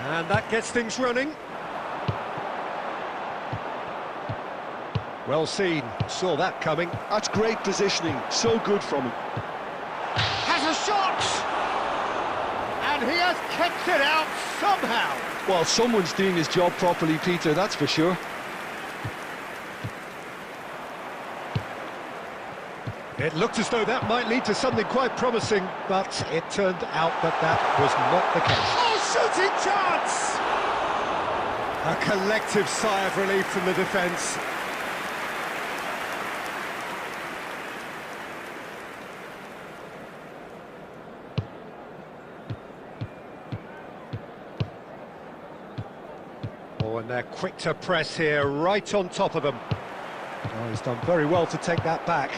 And that gets things running. Well seen, saw that coming. That's great positioning, so good from him. Has a shot! And he has kept it out somehow. Well, someone's doing his job properly, Peter, that's for sure. It looked as though that might lead to something quite promising, but it turned out that that was not the case. Oh, shooting chance! A collective sigh of relief from the defence. Oh, and they're quick to press here, right on top of them. Oh, he's done very well to take that back.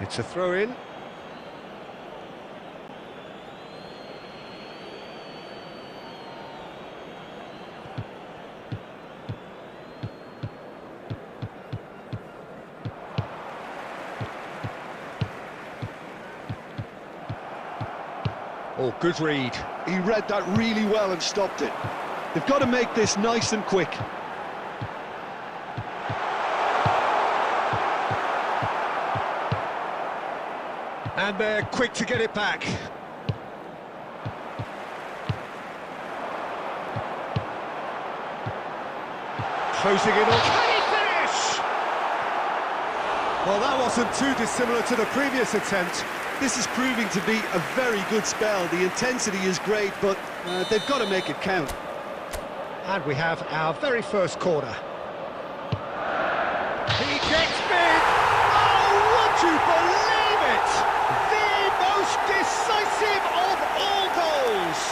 It's a throw-in. Oh, good read. He read that really well and stopped it. They've got to make this nice and quick. And they're quick to get it back. Closing in on... Can he finish? Well, that wasn't too dissimilar to the previous attempt. This is proving to be a very good spell. The intensity is great, but they've got to make it count. And we have our very first corner. He gets big! Oh, would you believe it? The most decisive of all goals!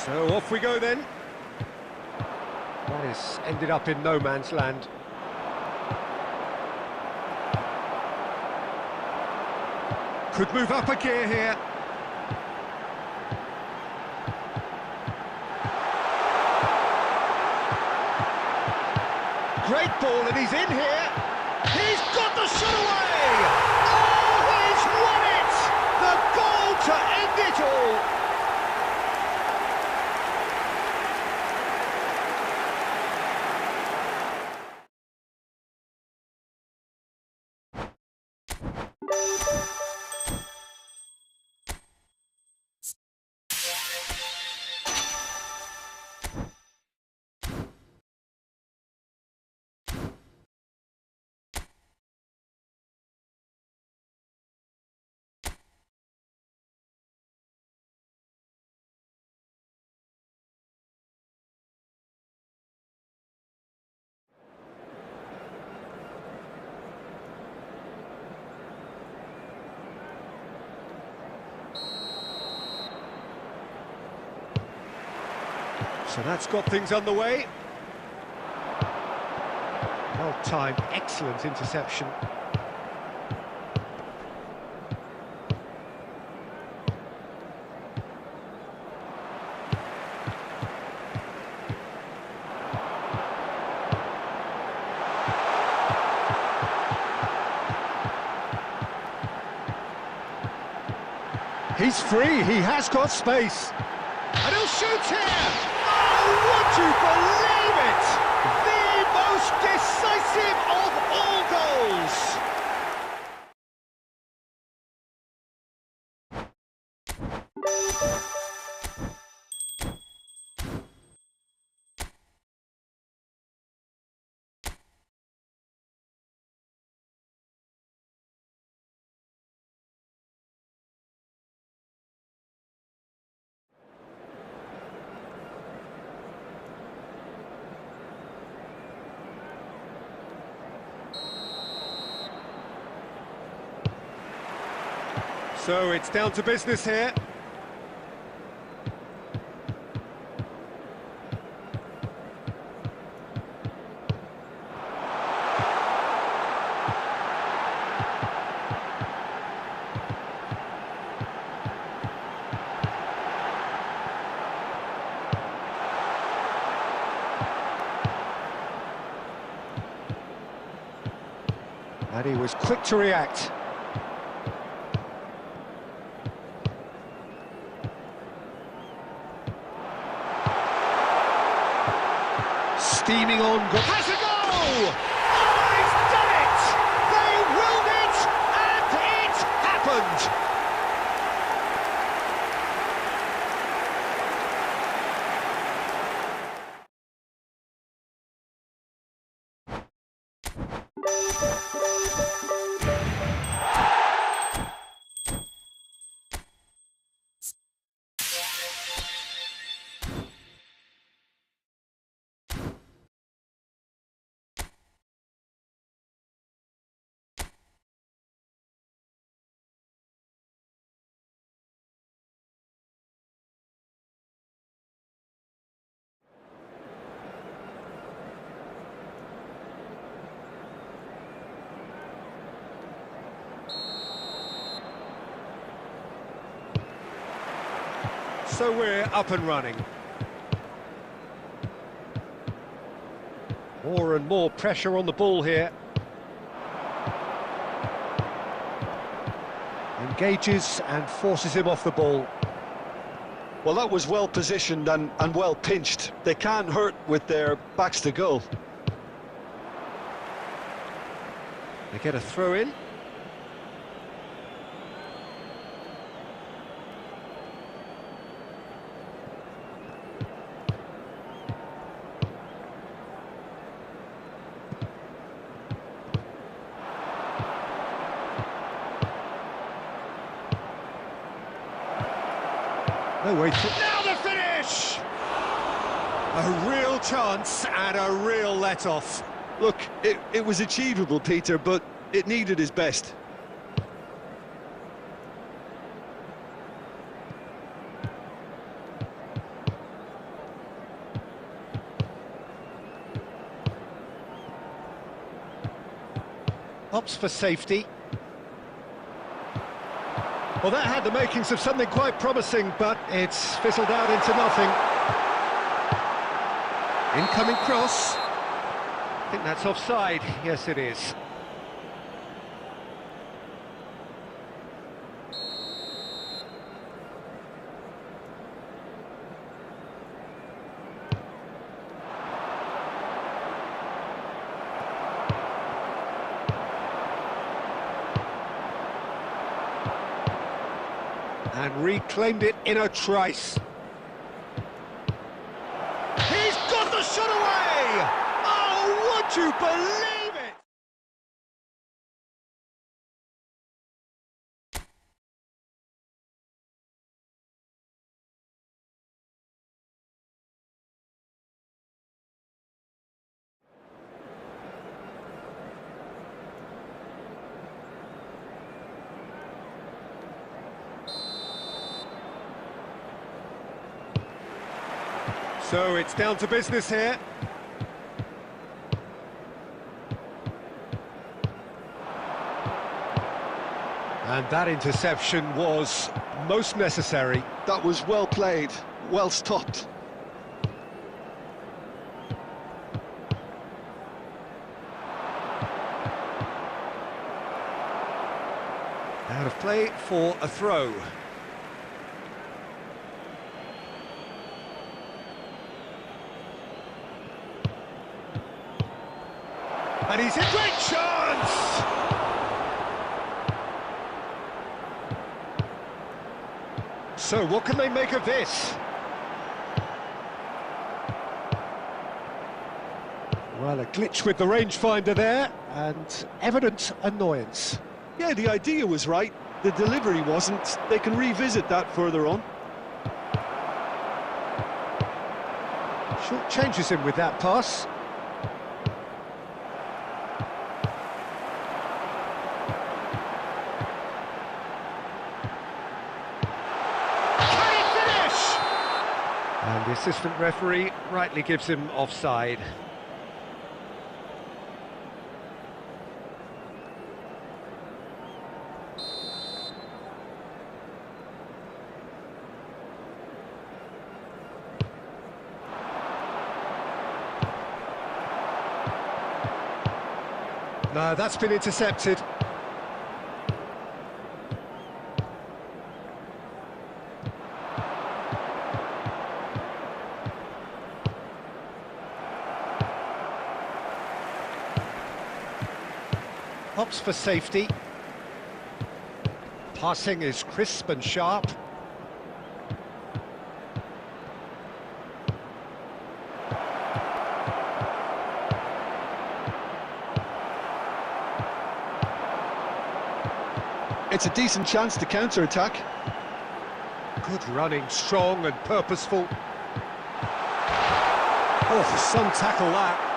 So off we go then. That has ended up in no man's land. Could move up a gear here. Great ball, and he's in here. He's got the shot away! Oh, he's won it! The goal to end it all! So that's got things underway. Well timed, excellent interception. He's free, he has got space. And he'll shoot here! Oh, would you believe it? The most decisive of all goals! So it's down to business here. And he was quick to react. Steaming on, has a goal! Oh, he's done it! They willed it, and it happened! So we're up and running. More and more pressure on the ball here. Engages and forces him off the ball. Well, that was well positioned and well pinched. They can't hurt with their backs to goal. They get a throw in. No way through. Now the finish! A real chance and a real let-off. Look, it was achievable, Peter, but it needed his best. Opts for safety. Well, that had the makings of something quite promising, but it's fizzled out into nothing. Incoming cross. I think that's offside. Yes, it is. And reclaimed it in a trice. He's got the shot away! Oh, would you believe it? So it's down to business here. And that interception was most necessary. That was well played, well stopped. Out of play for a throw. And he's in great chance! So what can they make of this? Well, a glitch with the rangefinder there, and evident annoyance. Yeah, the idea was right, the delivery wasn't. They can revisit that further on. Short changes him with that pass. assistant referee rightly gives him offside. No, that's been intercepted. Opts for safety. Passing is crisp and sharp. It's a decent chance to counter-attack. Good running, strong and purposeful. Oh, some tackle that.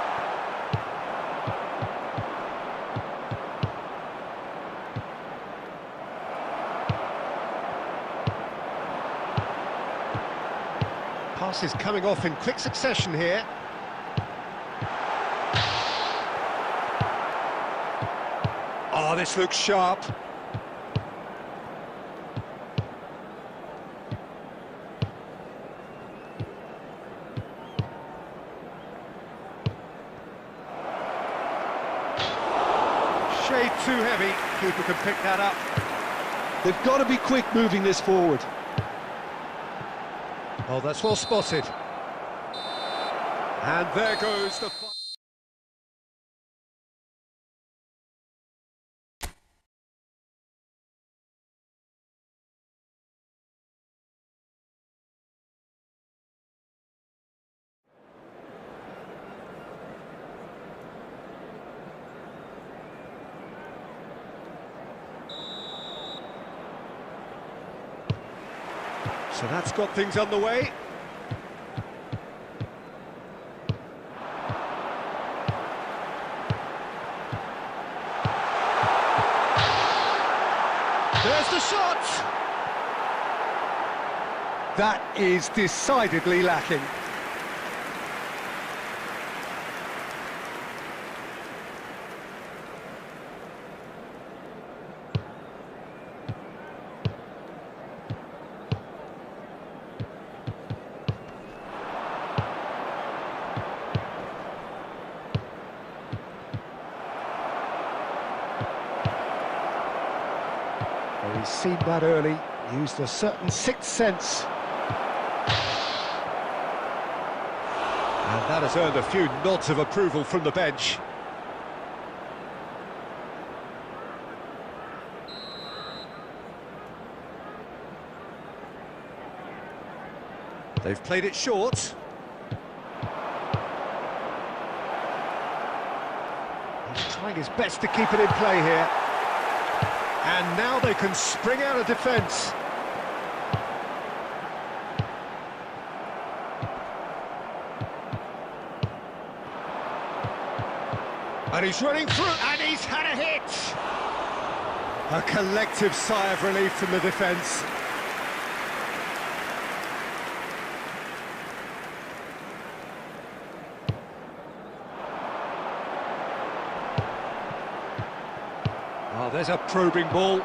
Passes coming off in quick succession here. Oh, this looks sharp. Shade too heavy, keeper can pick that up. They've got to be quick moving this forward. Oh, that's well spotted. And there goes the... So that's got things underway. There's the shot! That is decidedly lacking. Well, he's seen that early, used a certain sixth sense. And that has earned a few nods of approval from the bench. They've played it short. He's trying his best to keep it in play here. And now they can spring out of defence. And he's running through, and he's had a hit! A collective sigh of relief from the defence. Oh, there's a probing ball.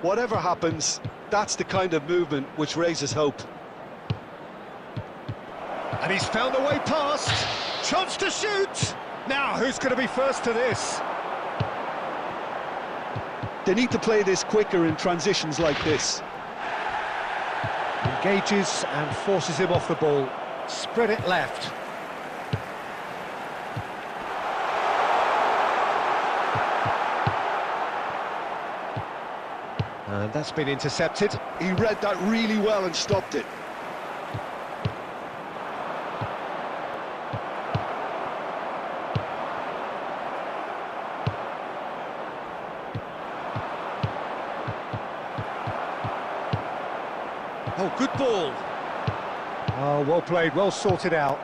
Whatever happens, that's the kind of movement which raises hope. And he's found the way past. Chance to shoot! Now, who's going to be first to this? They need to play this quicker in transitions like this. Engages and forces him off the ball. Spread it left. And that's been intercepted. He read that really well and stopped it. Oh, good ball. Oh, well played, well sorted out.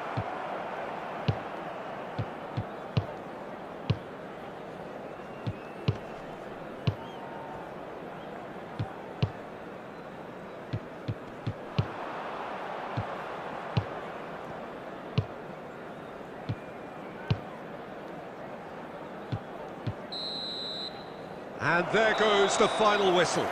And there goes the final whistle.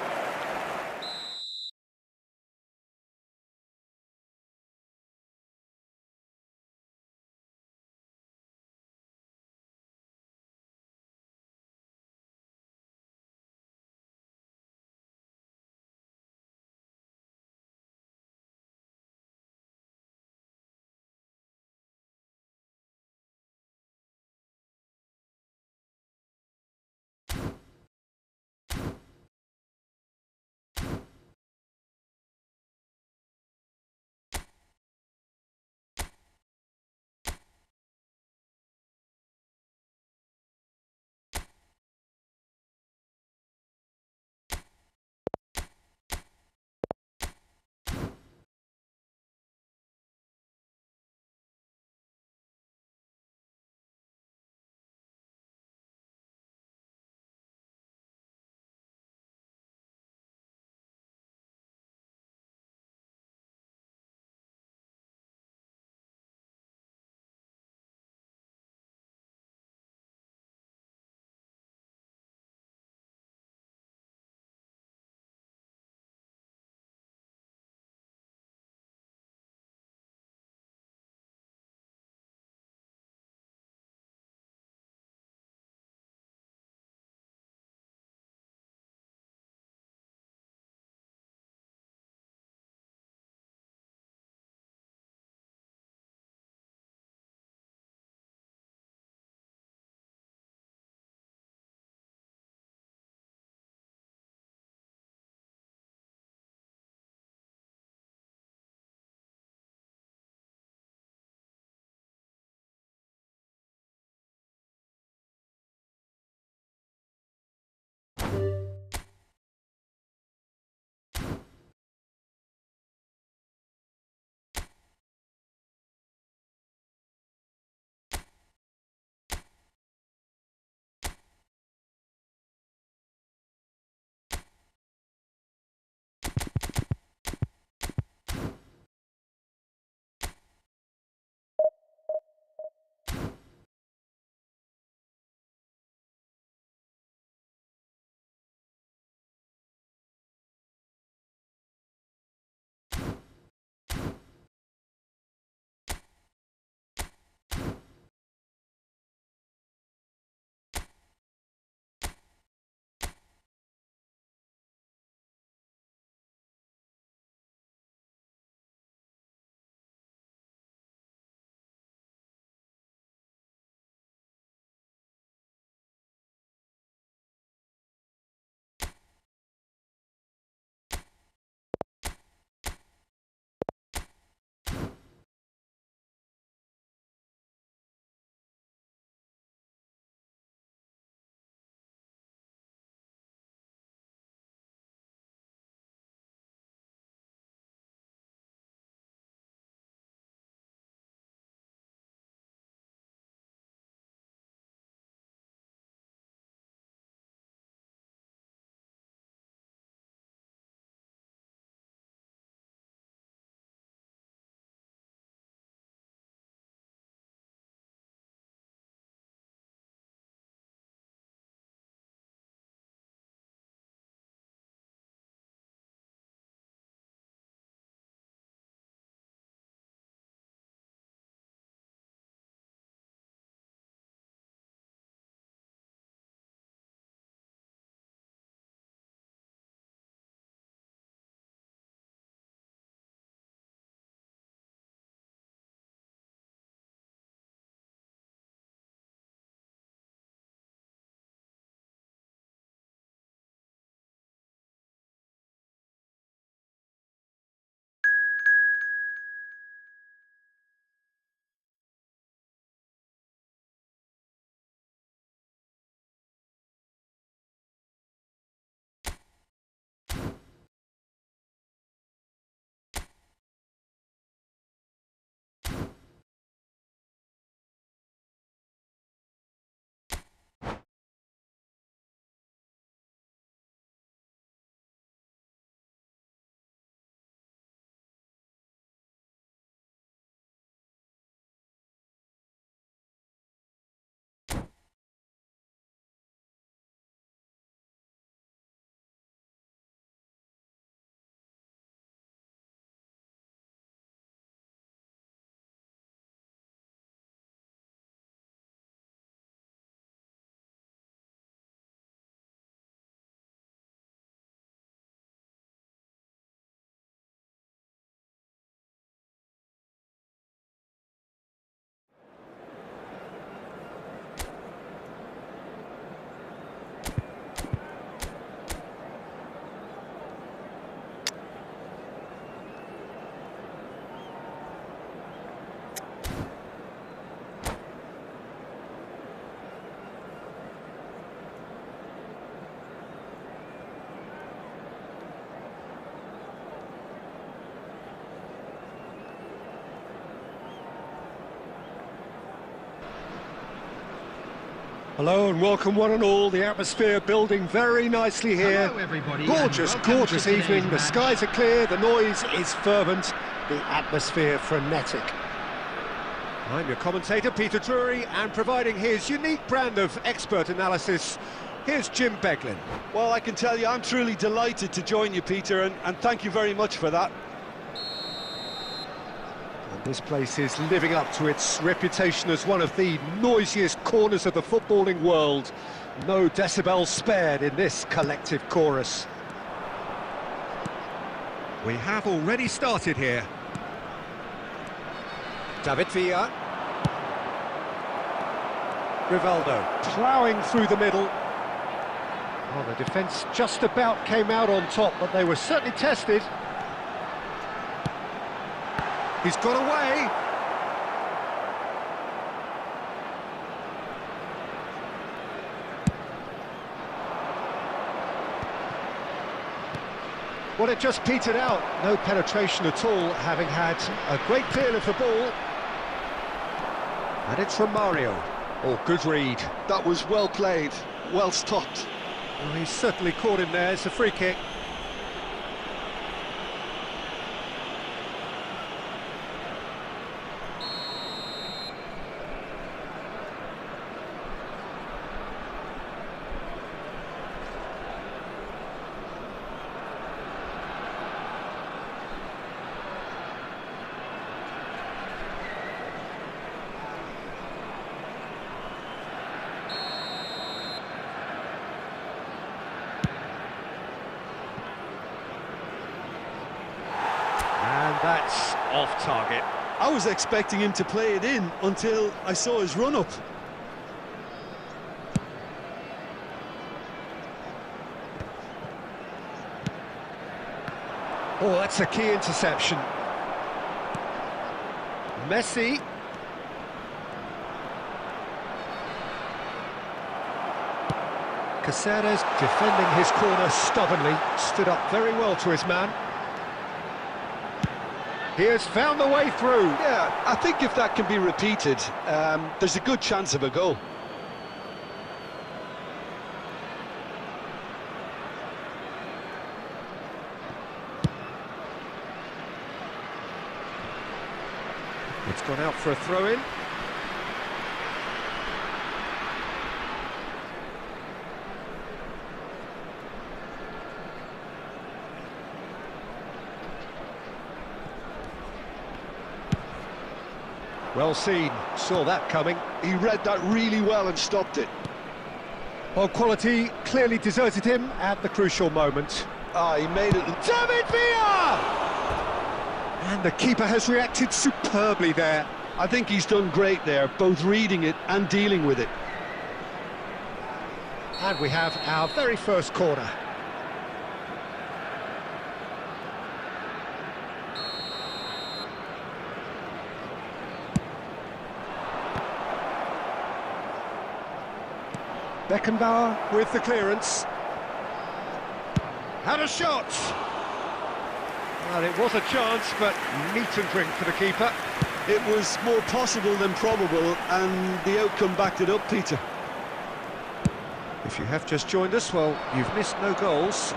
Hello and welcome one and all. The atmosphere building very nicely here. Hello everybody. Gorgeous evening. The skies are clear, the noise is fervent, the atmosphere frenetic. I'm your commentator, Peter Drury, and providing his unique brand of expert analysis, here's Jim Beglin. Well, I can tell you I'm truly delighted to join you, Peter, and thank you very much for that. And this place is living up to its reputation as one of the noisiest corners of the footballing world. No decibels spared in this collective chorus. We have already started here. David Villa. Rivaldo ploughing through the middle. Oh, the defence just about came out on top, but they were certainly tested. He's got away. Well, it just petered out. No penetration at all, having had a great feel of the ball. And it's from Mario. Oh, good read. That was well played, well stopped. Well, he's certainly caught him there. It's a free kick. That's off target. I was expecting him to play it in until I saw his run-up. Oh, that's a key interception. Messi. Caceres defending his corner stubbornly, stood up very well to his man. He has found the way through. Yeah, I think if that can be repeated, there's a good chance of a goal. It's gone out for a throw-in. Well seen, saw that coming. He read that really well and stopped it. Well, quality clearly deserted him at the crucial moment. He made it. David Villa! And the keeper has reacted superbly there. I think he's done great there, both reading it and dealing with it. And we have our very first corner. Beckenbauer with the clearance. Had a shot! Well, it was a chance, but meat and drink for the keeper. It was more possible than probable, and the outcome backed it up, Peter. If you have just joined us, well, you've missed no goals.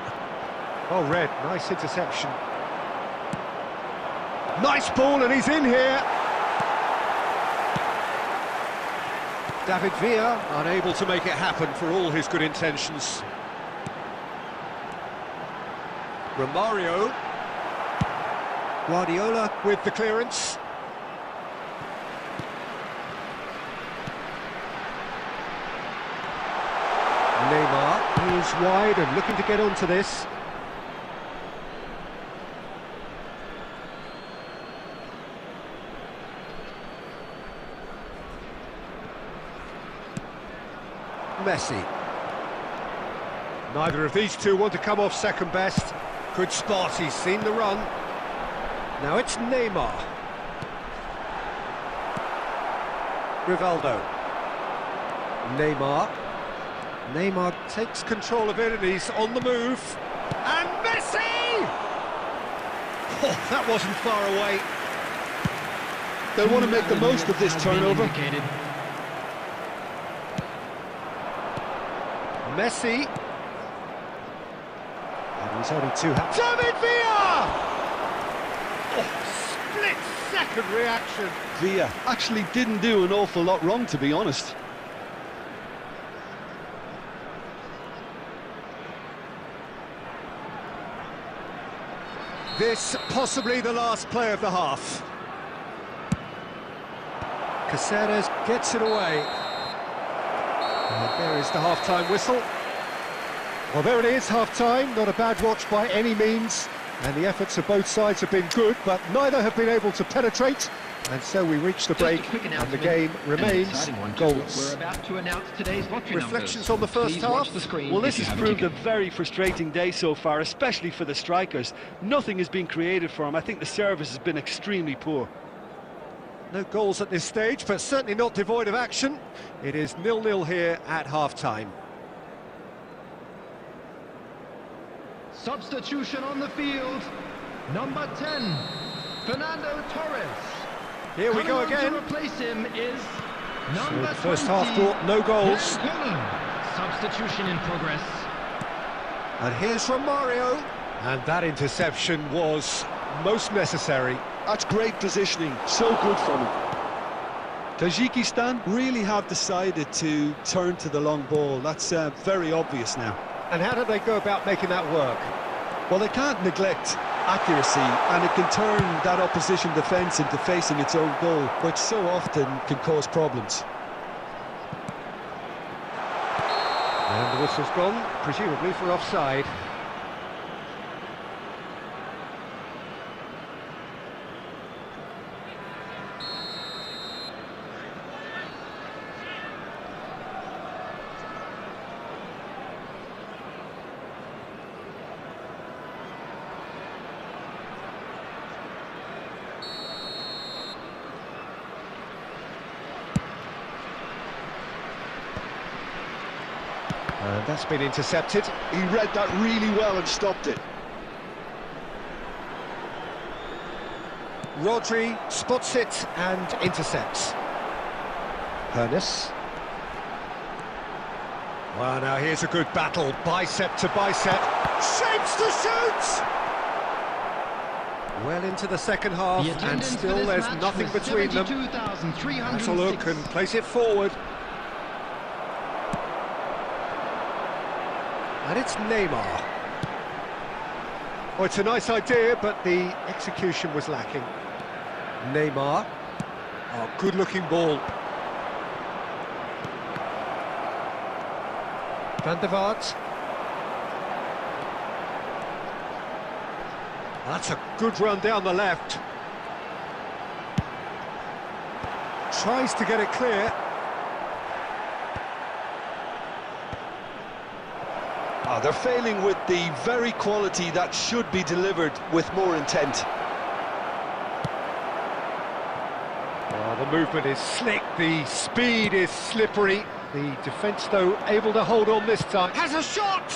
Oh, Red, nice interception. Nice ball, and he's in here. David Villa unable to make it happen for all his good intentions. Romario. Guardiola with the clearance. Neymar is wide and looking to get onto this. Messi. Neither of these two want to come off second best. Good spot, he's seen the run. Now it's Neymar. Rivaldo. Neymar. Neymar takes control of it and he's on the move. And Messi! Oh, that wasn't far away. They'll want to make the most of this turnover. Messi. And he's only two hands. David Villa! Oh, split-second reaction. Villa actually didn't do an awful lot wrong, to be honest. This possibly the last play of the half. Caceres gets it away. And there is the half-time whistle. Well, there it is, half-time. Not a bad watch by any means. And the efforts of both sides have been good, but neither have been able to penetrate. And so we reach the break, and the game remains goals. We're about to announce today's lottery Reflections numbers. on the first Please half? watch the screen. Well, this if you has have a proved a ticket. very frustrating day so far, especially for the strikers. Nothing has been created for them. I think the service has been extremely poor. No goals at this stage, but certainly not devoid of action. It is 0-0 here at half-time. Substitution on the field. Number 10, Fernando Torres. Here we go Coming on again. to replace him is So number the first 20, half brought no goals. Substitution in progress. And here's Romario. And that interception was most necessary. That's great positioning, so good from him. Tajikistan really have decided to turn to the long ball. That's very obvious now. And how do they go about making that work? Well, they can't neglect accuracy, and it can turn that opposition defence into facing its own goal, which so often can cause problems. And the whistle's gone, presumably for offside. And that's been intercepted. He read that really well and stopped it. Rodri spots it and intercepts. Harun. Well, now here's a good battle, bicep to bicep. Shapes to shoot! Well into the second half, The and attendance for still this there's match nothing was between them. 72,306. Has a look and plays it forward. And it's Neymar. Oh, it's a nice idea, but the execution was lacking. Neymar. Oh, good-looking ball. Van der Vaart. That's a good run down the left. Tries to get it clear. They're failing with the very quality that should be delivered with more intent. Oh, the movement is slick, the speed is slippery. The defence, though, able to hold on this time. Has a shot!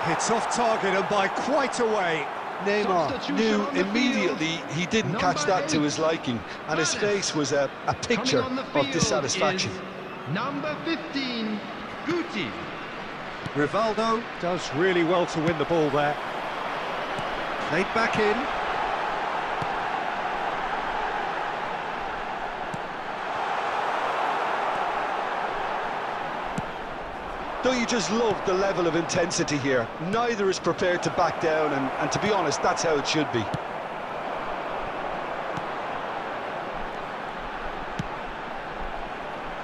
It's off target and by quite a way. Neymar knew immediately he didn't catch that to his liking, and his face was a picture of dissatisfaction. Number 15, Guti. Rivaldo does really well to win the ball there. Played back in. Don't you just love the level of intensity here? Neither is prepared to back down, and to be honest, that's how it should be.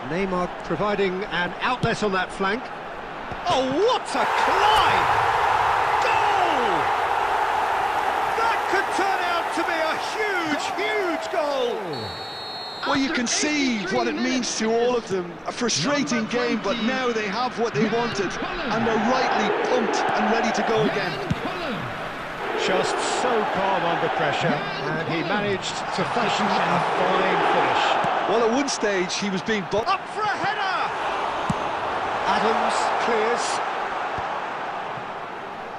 Neymar providing an outlet on that flank. Oh, what a climb! Goal! That could turn out to be a huge, huge goal! Well, you can see what it means to all of them. A frustrating game, but now they have what they wanted, and they're rightly pumped and ready to go again. Just so calm under pressure, and he managed to fashion a fine finish. Well, at one stage, he was being Up for a header! Adams clears.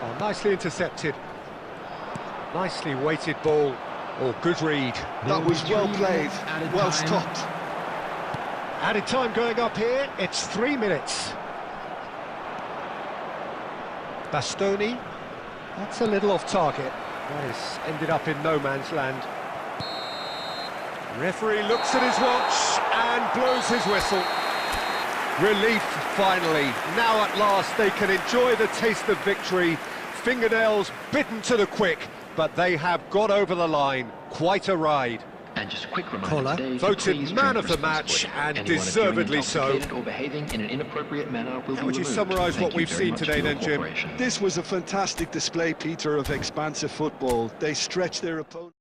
Oh, nicely intercepted. Nicely weighted ball. Oh, good read. That was well played, well stopped. Added time going up here, it's 3 minutes. Bastoni. That's a little off target. That has ended up in no man's land. Referee looks at his watch and blows his whistle. Relief, finally. Now at last they can enjoy the taste of victory. Fingernails bitten to the quick, but they have got over the line. Quite a ride. And just a quick reminder today, voted man of the match, and deservedly so. Or behaving in an inappropriate manner will How would you summarise what we've seen today then, Jim? This was a fantastic display, Peter, of expansive football. They stretched their opponent.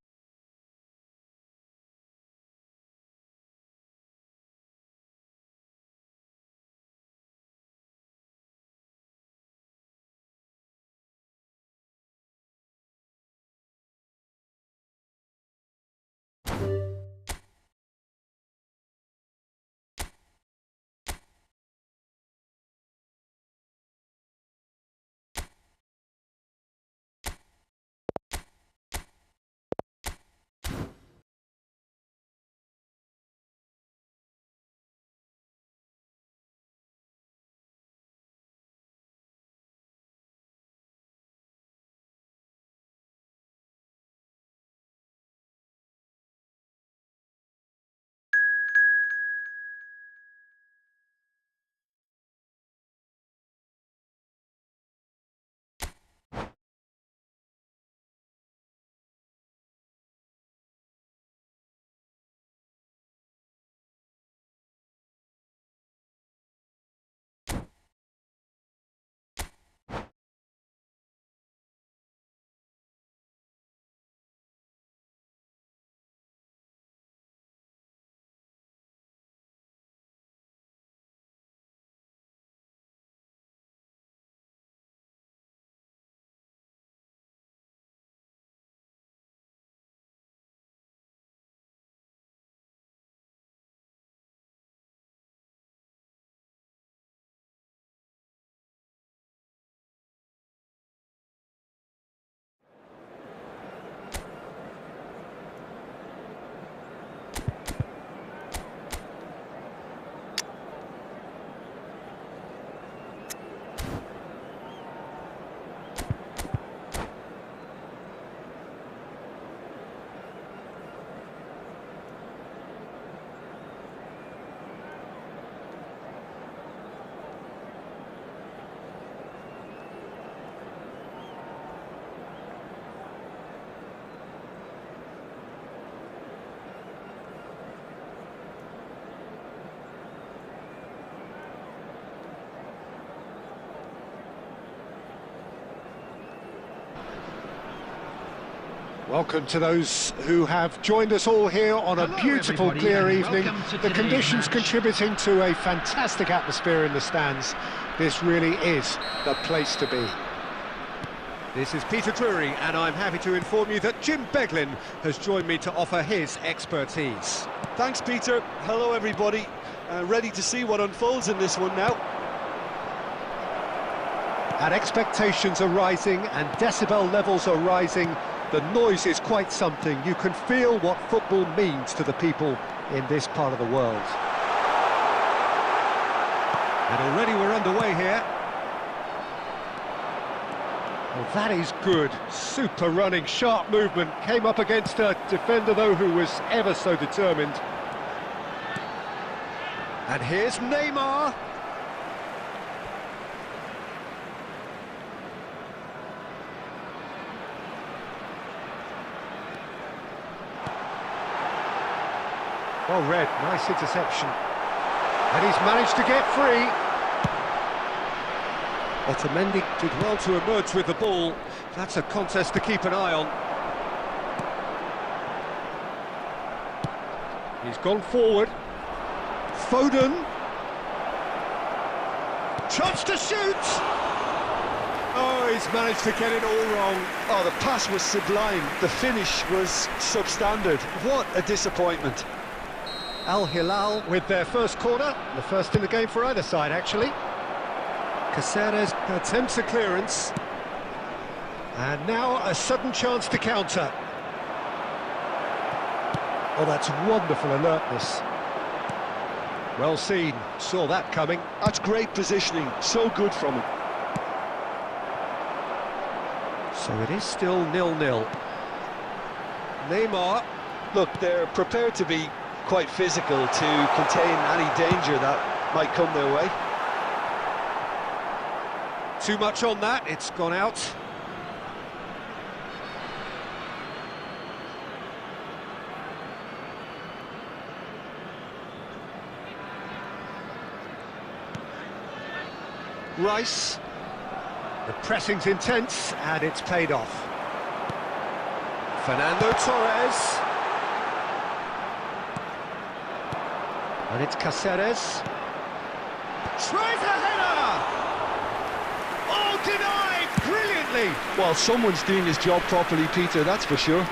Welcome to those who have joined us all here on a beautiful, clear evening. The conditions contributing to a fantastic atmosphere in the stands. This really is the place to be. This is Peter Drury, and I'm happy to inform you that Jim Beglin has joined me to offer his expertise. Thanks, Peter. Hello, everybody. Ready to see what unfolds in this one now. And expectations are rising and decibel levels are rising. The noise is quite something. You can feel what football means to the people in this part of the world. And already we're underway here. Well, that is good. Super running, sharp movement. Came up against a defender, though, who was ever so determined. And here's Neymar. Well read, nice interception. And he's managed to get free. Otamendi did well to emerge with the ball. That's a contest to keep an eye on. He's gone forward. Foden. Chance to shoot! Oh, he's managed to get it all wrong. Oh, the pass was sublime. The finish was substandard. What a disappointment. Al Hilal with their first corner, the first in the game for either side, actually. Caceres attempts a clearance. And now a sudden chance to counter. Oh, that's wonderful alertness. Well seen, saw that coming. That's great positioning, so good from him. So it is still 0-0. Neymar. Look, they're prepared to be quite physical to contain any danger that might come their way. Too much on that, it's gone out. Rice. The pressing's intense, and it's paid off. Fernando Torres. And it's Cáceres. Tries a header! Oh, denied brilliantly! Well, someone's doing his job properly, Peter, that's for sure.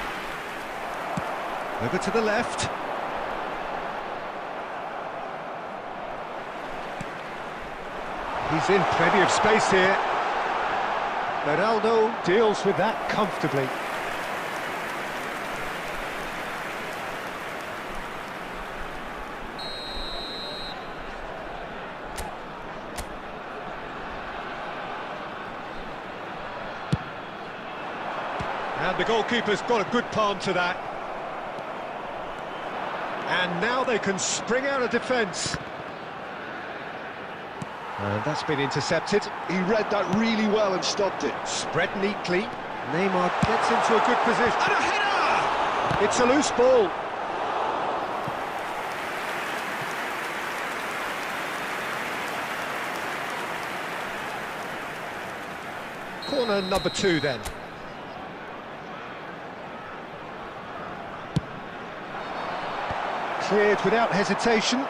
Over to the left. He's in plenty of space here. Ronaldo deals with that comfortably. And the goalkeeper's got a good palm to that. And now they can spring out of defence. And that's been intercepted. He read that really well and stopped it. Spread neatly. Neymar gets into a good position. And a header! It's a loose ball. Corner number 2 then. Cleared without hesitation.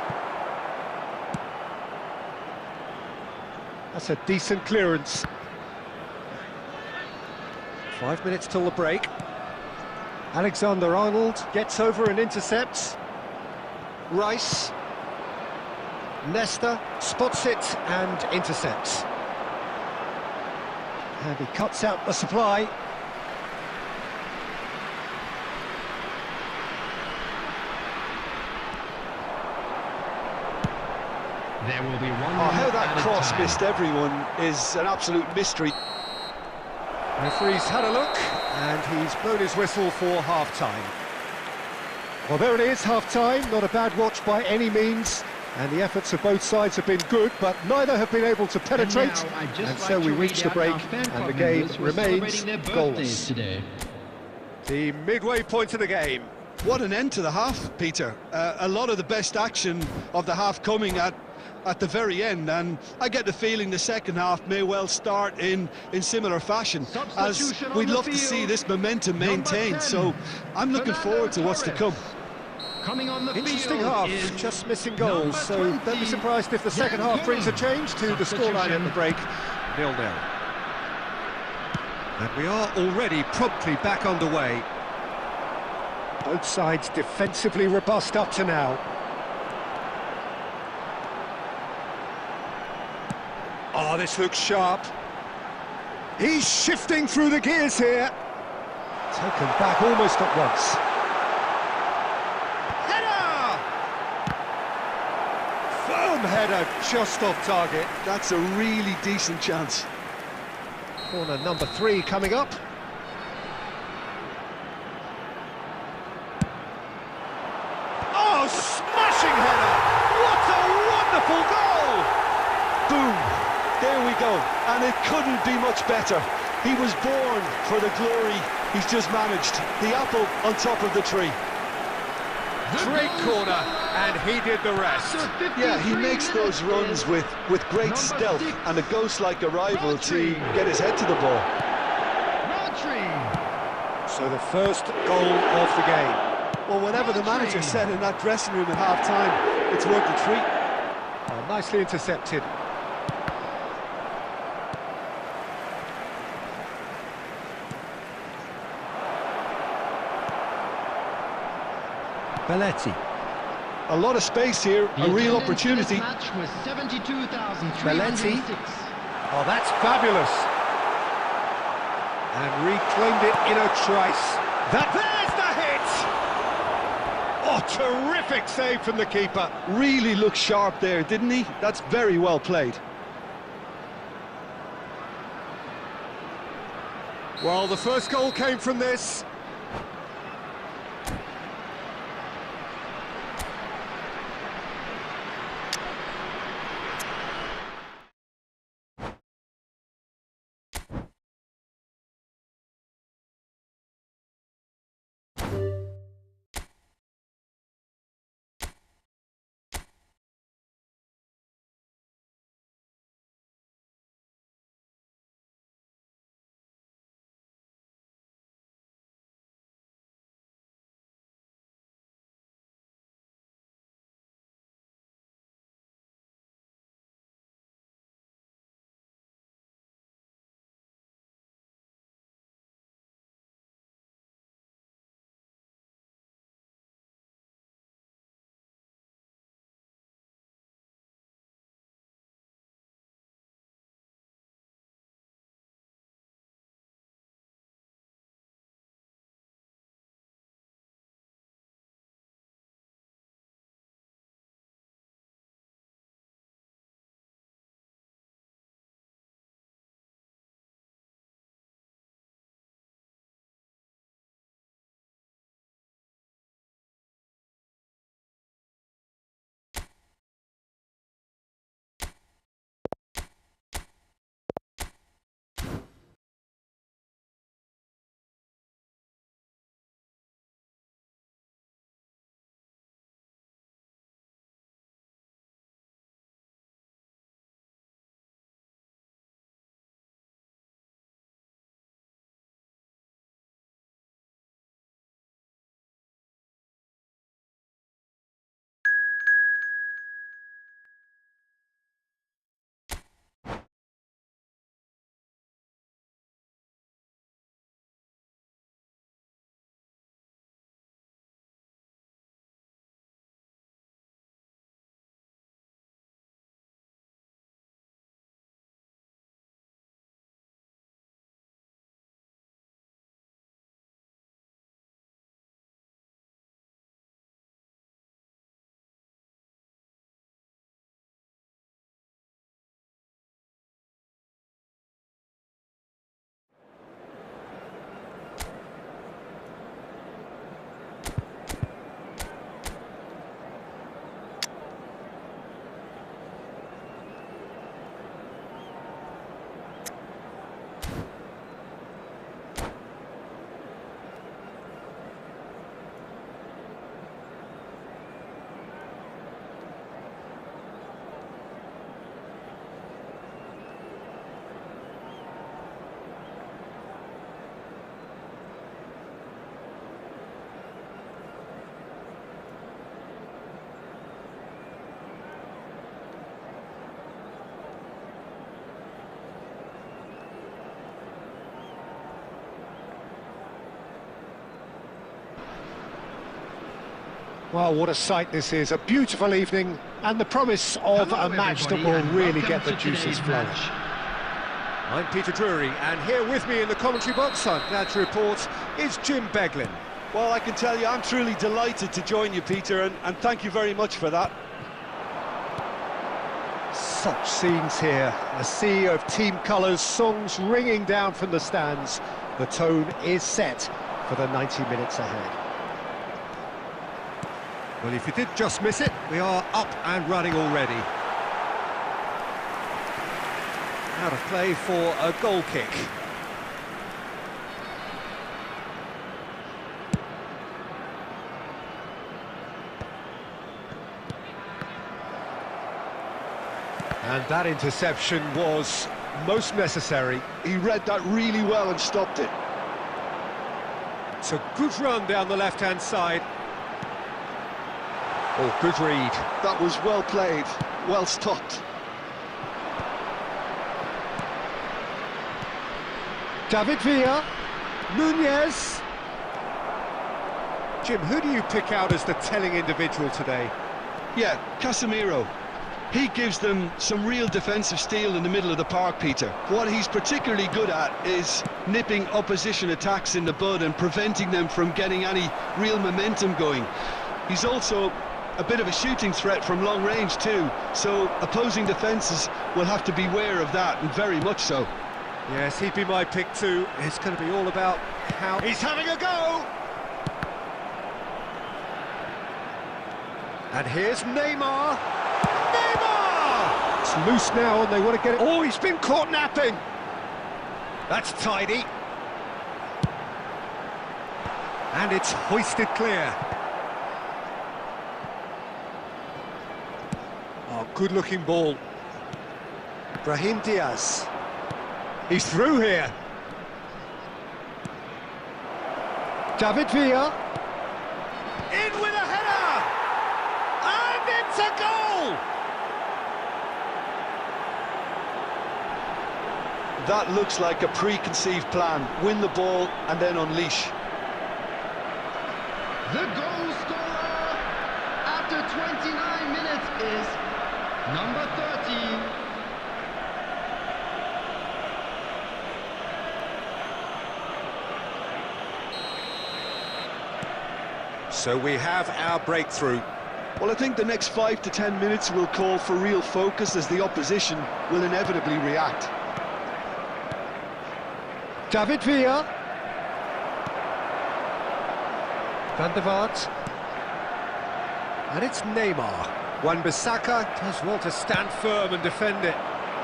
That's a decent clearance. 5 minutes till the break. Alexander-Arnold gets over and intercepts. Rice. Nesta spots it and intercepts. And he cuts out the supply. There will be one. Oh, how that cross time. missed everyone is an absolute mystery. Referee's had a look, and he's blown his whistle for half-time. Well, there it is, half-time. Not a bad watch by any means, and the efforts of both sides have been good, but neither have been able to penetrate, and so we reach the break, and the game remains goalless. Today. The midway point of the game. What an end to the half, Peter. A lot of the best action of the half coming at the very end, and I get the feeling the second half may well start in similar fashion, as we'd love to see this momentum maintained, so I'm looking forward to what's to come. Coming on the Interesting field half, is just missing goals, so don't be surprised if the second half brings a change to the scoreline at the break, 0-0. And we are already promptly back underway. Both sides defensively robust up to now. Oh, this looks sharp. He's shifting through the gears here. Taken back almost at once. Header! Firm header, just off target. That's a really decent chance. Corner number 3 coming up. Oh, smashing header! What a wonderful goal! Boom! There we go, and it couldn't be much better. He was born for the glory he's just managed. The apple on top of the tree. Great corner, and he did the rest. Yeah, he makes those runs with great stealth and a ghost-like arrival to get his head to the ball. So the first goal of the game. Well, whatever the manager said in that dressing room at half-time, it's worth the treat. Oh, nicely intercepted. Belletti. A lot of space here, a real opportunity. Match was 72,306. Belletti. Oh, that's fabulous. And reclaimed it in a trice. There's the hit! Oh, terrific save from the keeper. Really looked sharp there, didn't he? That's very well played. Well, the first goal came from this. Well, what a sight this is. A beautiful evening and the promise of Hello, a match that everybody, will and really welcome get the to juices today's flowing. match. I'm Peter Drury, and here with me in the commentary box, I'm glad to report, is Jim Beglin. Well, I can tell you, I'm truly delighted to join you, Peter, and thank you very much for that. Such scenes here, a sea of team colours, songs ringing down from the stands. The tone is set for the 90 minutes ahead. Well, if you did just miss it, we are up and running already. Out of play for a goal kick. And that interception was most necessary. He read that really well and stopped it. It's a good run down the left-hand side. Oh, good read. That was well played, well stopped. David Villa, Nunez. Jim, who do you pick out as the telling individual today? Yeah, Casemiro. He gives them some real defensive steel in the middle of the park, Peter. What he's particularly good at is nipping opposition attacks in the bud and preventing them from getting any real momentum going. He's also a bit of a shooting threat from long range too, so opposing defences will have to beware of that, and very much so. Yes, he'd be my pick too. It's going to be all about how... He's having a go! And here's Neymar. Neymar! It's loose now and they want to get it... Oh, he's been caught napping! That's tidy. And it's hoisted clear. Oh, good-looking ball. Brahim Diaz. He's through here. David Villa. In with a header! And it's a goal! That looks like a preconceived plan. Win the ball and then unleash. The goal scorer after 29 minutes is number 30. So we have our breakthrough. Well, I think the next 5 to 10 minutes will call for real focus as the opposition will inevitably react. David Villa. Van der Vaart. And it's Neymar. Wan-Bissaka does well to stand firm and defend it.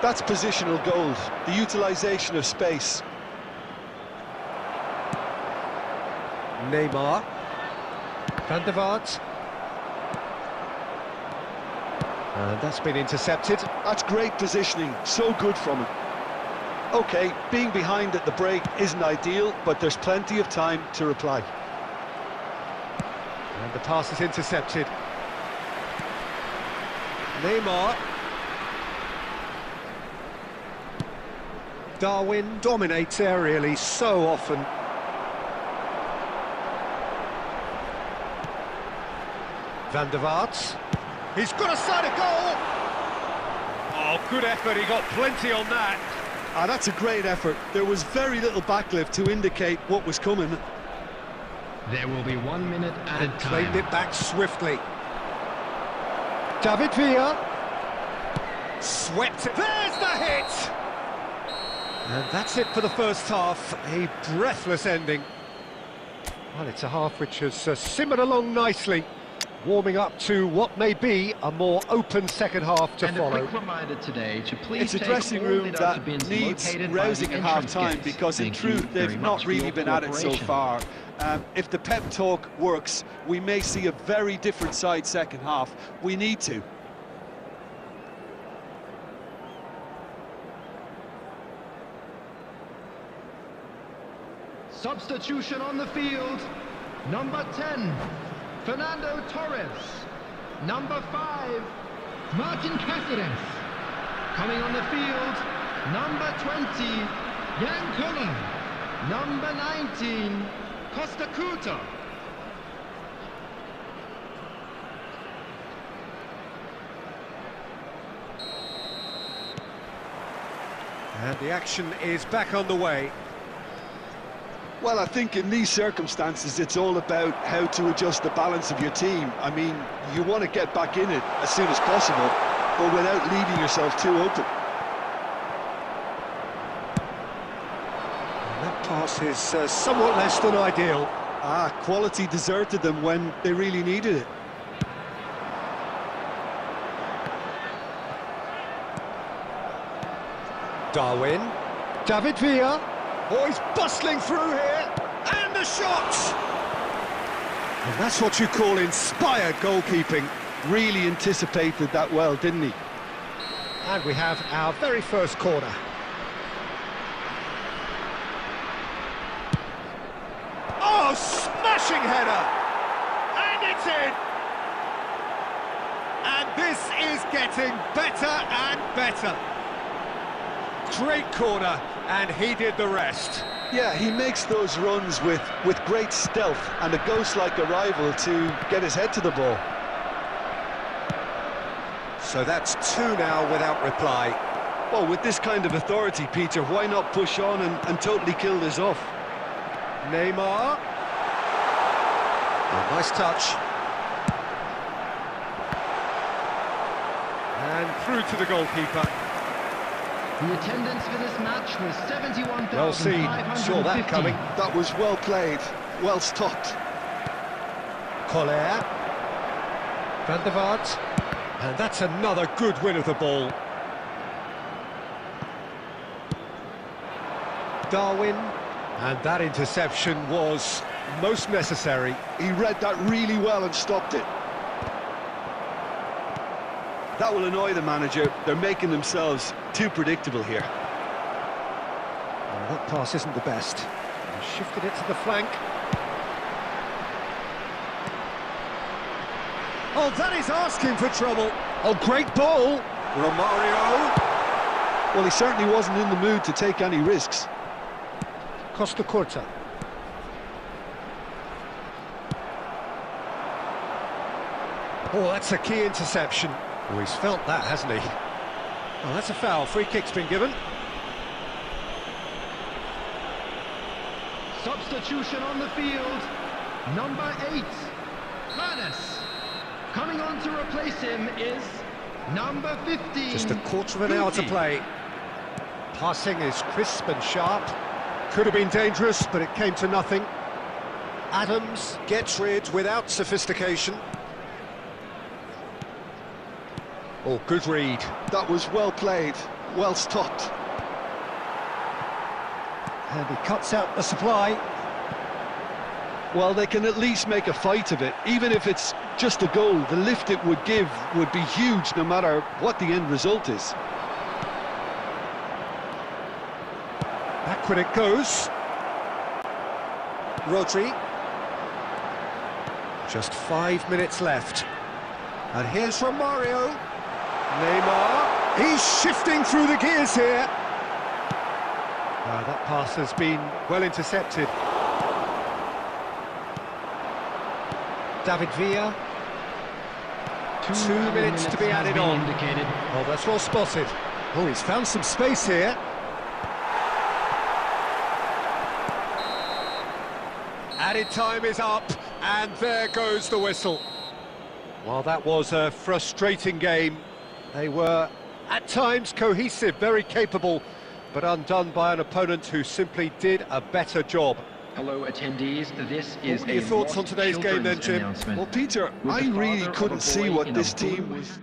That's positional goals, the utilisation of space. Neymar. Van der Vaart. And that's been intercepted. That's great positioning, so good from him. OK, being behind at the break isn't ideal, but there's plenty of time to reply. And the pass is intercepted. Neymar. Darwin dominates aerially so often. Van der Vaart. He's got a side of goal! Oh, good effort, he got plenty on that. Ah, that's a great effort. There was very little backlift to indicate what was coming. There will be 1 minute added And time. claimed it back swiftly. David Villa. Swept it. There's the hit! And that's it for the first half. A breathless ending. Well, it's a half which has simmered along nicely, warming up to what may be a more open second half to follow. And a quick reminder today to please It's a take dressing all room the that bins needs located by rousing the at entrance half-time gates. because in Thank you truth very they've much not for really your been at it so cooperation. far. If the pep talk works, we may see a very different side second half. We need to. Substitution on the field. Number 10, Fernando Torres. Number 5, Martin Cáceres. Coming on the field, number 20, Jan Koller. Number 19, Costa Curta. And the action is back on the way. Well, I think in these circumstances it's all about how to adjust the balance of your team. I mean, you want to get back in it as soon as possible, but without leaving yourself too open. And that pass is somewhat less than ideal. Ah, quality deserted them when they really needed it. Darwin. David Villa. Oh, he's bustling through here. And the shot! And that's what you call inspired goalkeeping. Really anticipated that well, didn't he? And we have our very first corner. Oh, smashing header! And it's in! And this is getting better and better. Great corner, and he did the rest. Yeah, he makes those runs with great stealth and a ghost-like arrival to get his head to the ball. So that's 2 now without reply. Well, with this kind of authority, Peter, why not push on and totally kill this off? Neymar. Oh, nice touch. And through to the goalkeeper. The attendance for this match was 71,550. Well seen, saw that coming. That was well played, well stopped. Collier. Van der Vaart. And that's another good win of the ball. Darwin. And that interception was most necessary. He read that really well and stopped it. That will annoy the manager. They're making themselves too predictable here. That pass isn't the best. He shifted it to the flank. Oh, that is asking for trouble. Oh, great ball. Romario. Well, he certainly wasn't in the mood to take any risks. Costa Curta. Oh, that's a key interception. Oh, he's felt that, hasn't he? Oh, that's a foul. Free kick's been given. Substitution on the field. Number 8, Furness. Coming on to replace him is number 15. Just a quarter of an hour to play. Passing is crisp and sharp. Could have been dangerous, but it came to nothing. Adams gets rid without sophistication. Oh, good read. That was well played, well stopped. And he cuts out the supply. Well, they can at least make a fight of it. Even if it's just a goal, the lift it would give would be huge no matter what the end result is. Backward it goes. Rodri. Just 5 minutes left. And here's Romario. Neymar. He's shifting through the gears here. That pass has been well intercepted. David Villa. 2 minutes to be added on. Indicated. Oh, that's well spotted. Oh, he's found some space here. Added time is up, and there goes the whistle. Well, that was a frustrating game. They were, at times, cohesive, very capable, but undone by an opponent who simply did a better job. Hello, attendees. This is What are your thoughts on today's game then, Jim? Well, Peter, I really couldn't see what this team was...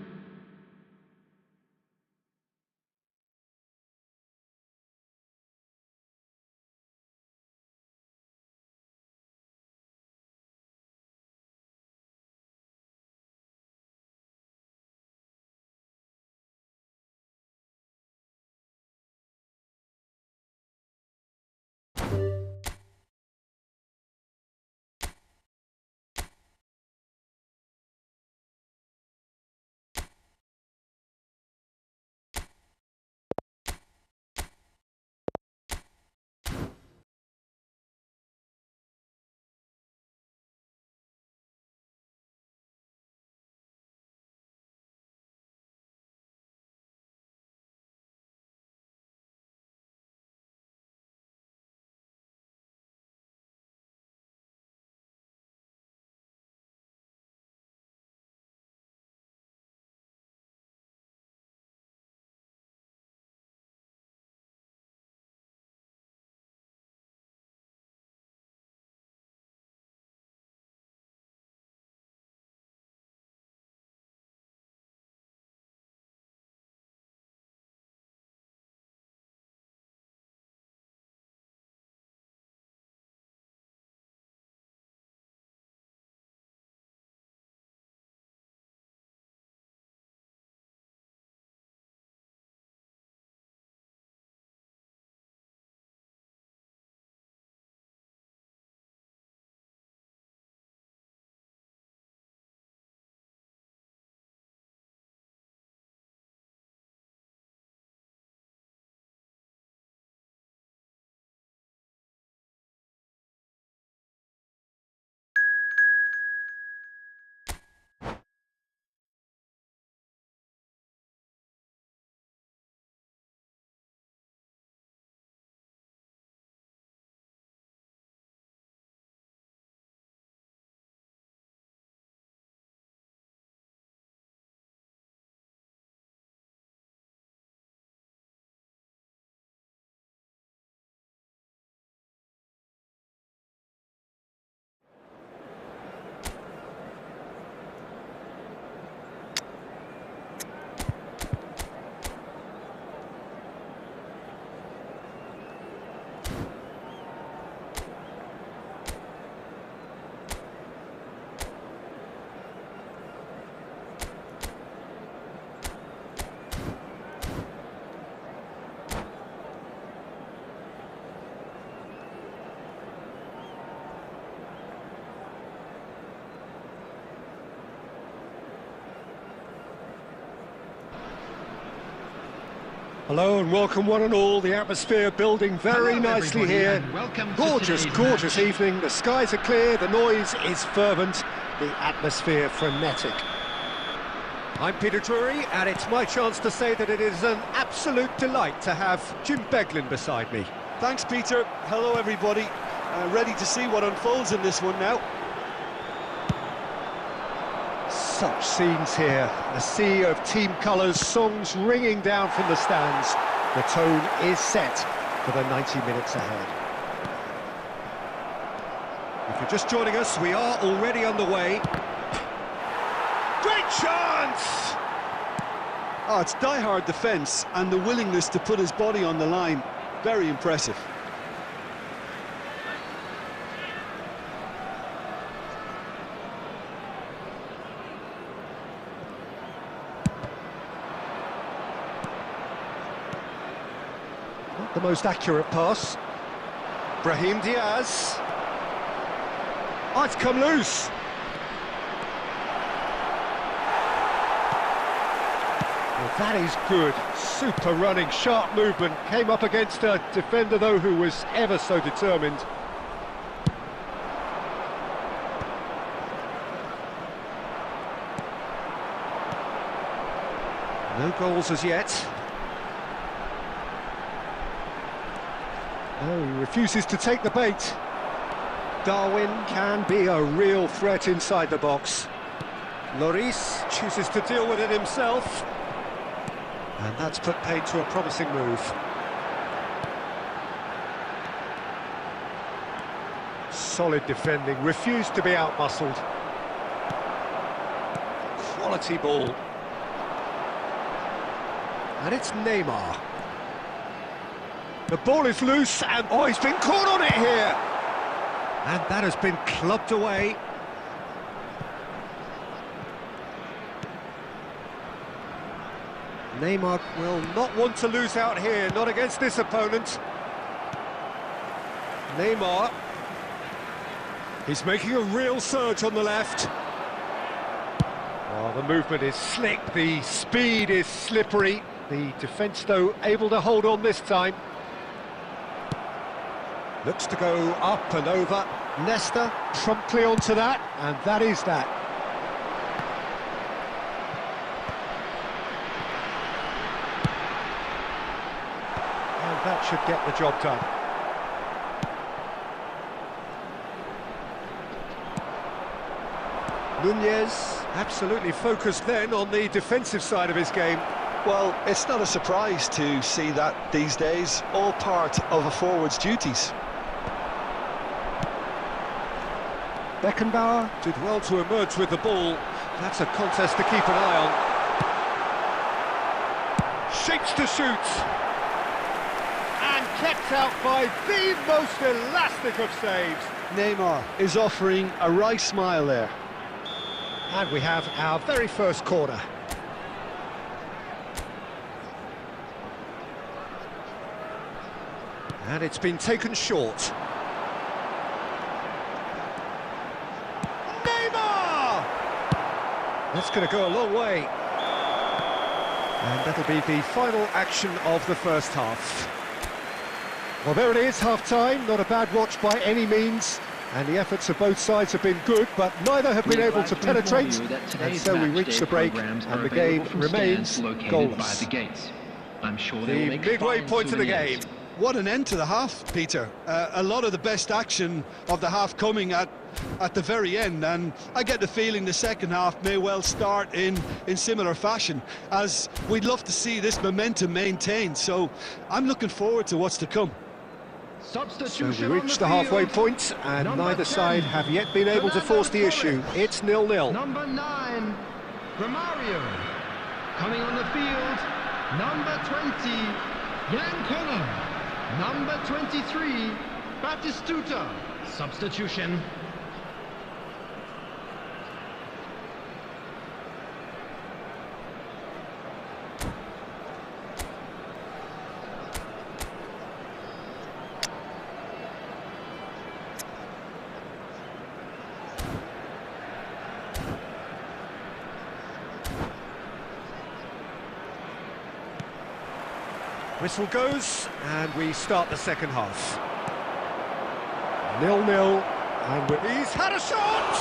Hello and welcome one and all. The atmosphere building very Hello, nicely everybody, here. and welcome to Gorgeous, today's gorgeous match. evening. The skies are clear, the noise is fervent, the atmosphere frenetic. I'm Peter Drury, and it's my chance to say that it is an absolute delight to have Jim Beglin beside me. Thanks, Peter. Hello, everybody. Ready to see what unfolds in this one now. Such scenes here, a sea of team colours, songs ringing down from the stands. The tone is set for the 90 minutes ahead. If you're just joining us, we are already underway. Great chance! Oh, it's die-hard defence and the willingness to put his body on the line. Very impressive. Not the most accurate pass. Brahim Diaz. Oh, it's come loose. Well, that is good. Super running, sharp movement. Came up against a defender, though, who was ever so determined. No goals as yet. No, he refuses to take the bait. Darwin can be a real threat inside the box. Lloris chooses to deal with it himself. And that's put paid to a promising move. Solid defending, refused to be outmuscled. Quality ball. And it's Neymar. The ball is loose, and oh, he's been caught on it here! And that has been clubbed away. Neymar will not want to lose out here, not against this opponent. Neymar. He's making a real surge on the left. Oh, the movement is slick, the speed is slippery. The defence, though, able to hold on this time. Looks to go up and over. Nesta promptly onto that, and that is that. And that should get the job done. Nunez absolutely focused then on the defensive side of his game. Well, it's not a surprise to see that these days, all part of a forward's duties. Beckenbauer did well to emerge with the ball. That's a contest to keep an eye on. Shapes to shoot. And kept out by the most elastic of saves. Neymar is offering a wry smile there. And we have our very first corner. And it's been taken short. Neymar! That's going to go a long way. And that'll be the final action of the first half. Well, there it is, half-time. Not a bad watch by any means. And the efforts of both sides have been good, but neither have been able to penetrate. And so we reach the break, and the game remains goalless. The midway point of the game. What an end to the half, Peter. A lot of the best action of the half coming at the very end, and I get the feeling the second half may well start in similar fashion, as we'd love to see this momentum maintained. So I'm looking forward to what's to come. So we reach the halfway point, and neither side have yet been able to force the issue. It's 0-0. Number 9, Romario. Coming on the field, number 20, Yankona. Number 23, Batistuta. Substitution. Whistle goes, and we start the second half. 0-0, and he's had a shot!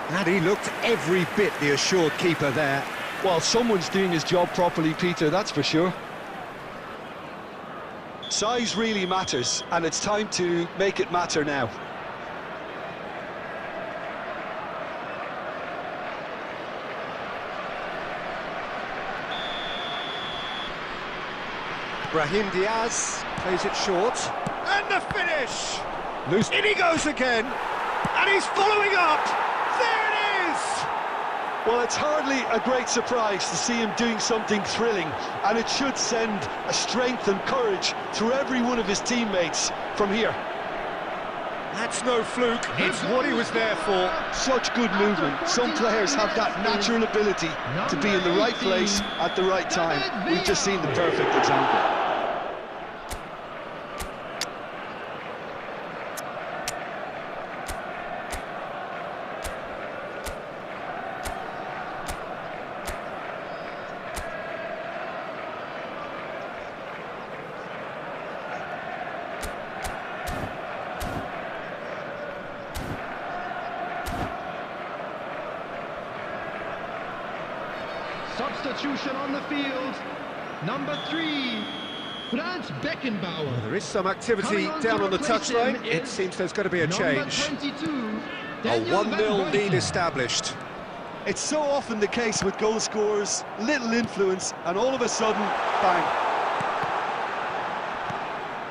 And he looked every bit the assured keeper there. Well, someone's doing his job properly, Peter, that's for sure. Size really matters, and it's time to make it matter now. Brahim Diaz plays it short. And the finish! Loose. In he goes again! And he's following up! There it is! Well, it's hardly a great surprise to see him doing something thrilling, and it should send a strength and courage through every one of his teammates from here. That's no fluke, it's what he was there for. Such good movement. Some players have that natural ability to be in the right place at the right time. We've just seen the perfect example. Substitution on the field. Number 3, Franz Beckenbauer. There is some activity down on the touchline. It seems there's going to be a change. 22, A 1-0 lead established. It's so often the case with goal scorers, little influence, and all of a sudden, bang.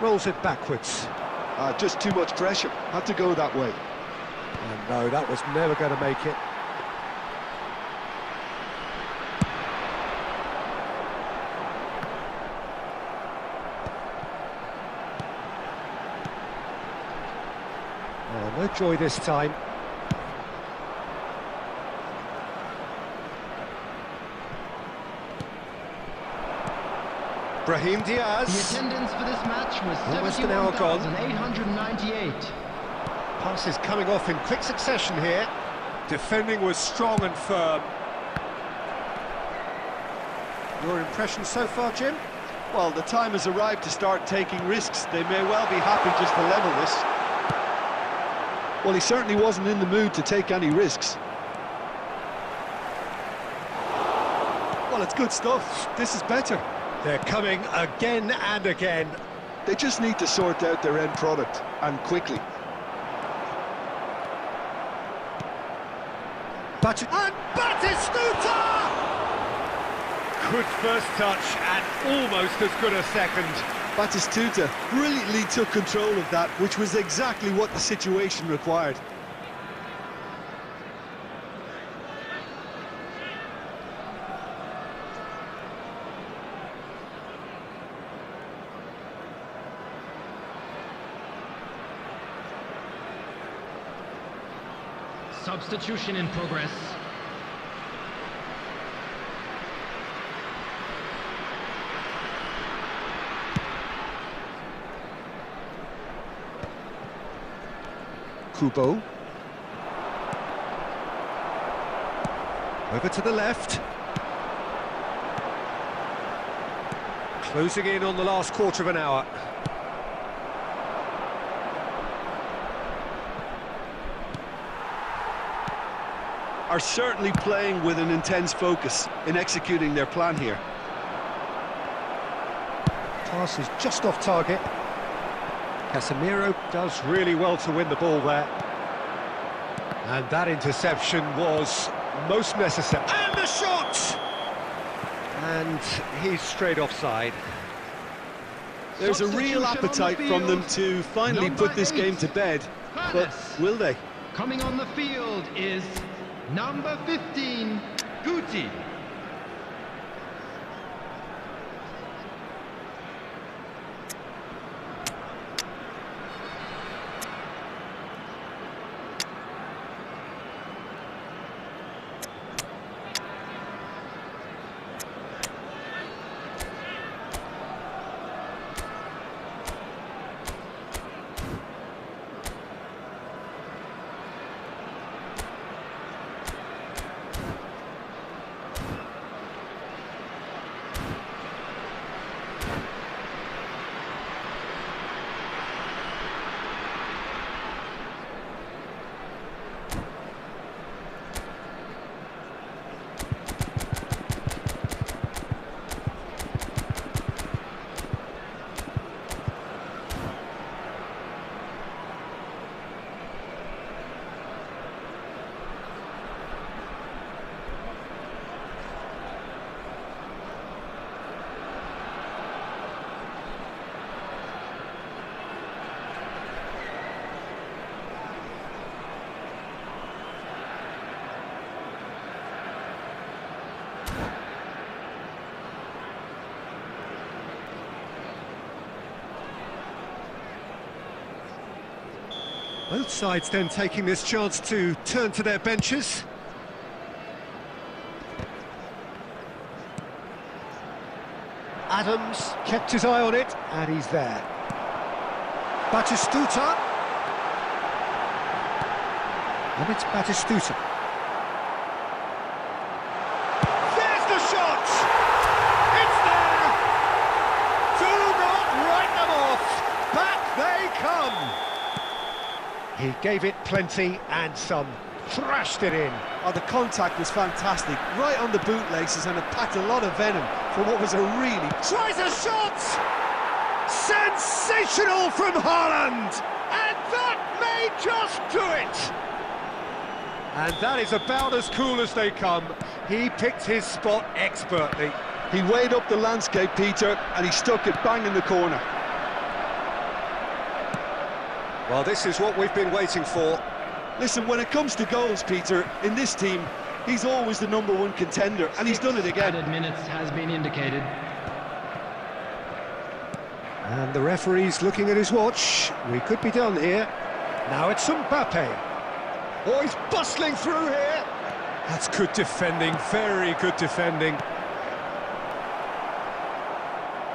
Rolls it backwards. Just too much pressure. Had to go that way. And no, that was never going to make it. Oh, no joy this time. Brahim Diaz. The attendance for this match was Almost an hour gone. 71,898. Passes coming off in quick succession here. Defending was strong and firm. Your impression so far, Jim? Well, the time has arrived to start taking risks. They may well be happy just to level this. Well, he certainly wasn't in the mood to take any risks. Well, it's good stuff. This is better. They're coming again and again. They just need to sort out their end product, and quickly. And Batistuta! Good first touch and almost as good a second. Batistuta brilliantly took control of that, which was exactly what the situation required. Substitution in progress. Kubo. Over to the left. Closing in on the last quarter of an hour. Are certainly playing with an intense focus in executing their plan here. Pass is just off target. Casemiro does really well to win the ball there. And that interception was most necessary. And the shot! And he's straight offside. There's a real appetite from them to finally put this game to bed, but will they? Coming on the field is number 15, Guti. Both sides then taking this chance to turn to their benches. Adams kept his eye on it, and he's there. Batistuta. And it's Batistuta. There's the shot! It's there! Do not write them off! Back they come! He gave it plenty and some. Thrashed it in. Oh, the contact was fantastic, right on the bootlaces, and it packed a lot of venom for what was a really... Tries a shot! Sensational from Harun! And that may just do it! And that is about as cool as they come. He picked his spot expertly. He weighed up the landscape, Peter, and he stuck it bang in the corner. Well, this is what we've been waiting for. Listen, when it comes to goals, Peter, in this team, he's always the #1 contender, and he's done it again. Added minutes has been indicated. And the referee's looking at his watch. We could be done here. Now it's Mbappe. Oh, he's bustling through here. That's good defending, very good defending.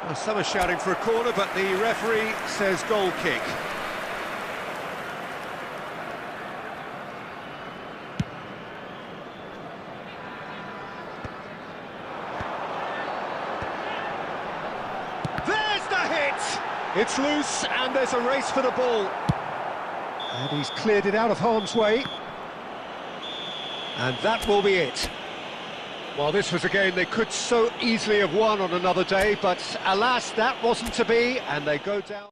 Well, some are shouting for a corner, but the referee says goal kick. There's the hit! It's loose, and there's a race for the ball. And he's cleared it out of harm's way. And that will be it. Well, this was a game they could so easily have won on another day, but alas, that wasn't to be, and they go down.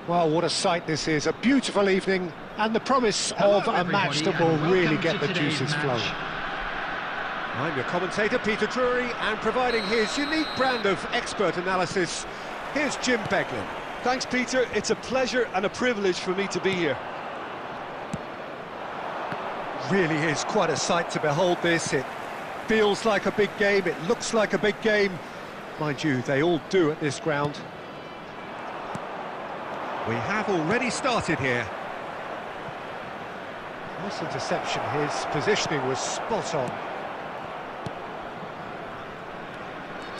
Well, what a sight this is, a beautiful evening, and the promise of a match that will really get the juices flowing. I'm your commentator, Peter Drury, and providing his unique brand of expert analysis, here's Jim Beglin. Thanks, Peter. It's a pleasure and a privilege for me to be here. Really is quite a sight to behold this. It feels like a big game, it looks like a big game. Mind you, they all do at this ground. We have already started here. Nice interception, his positioning was spot on.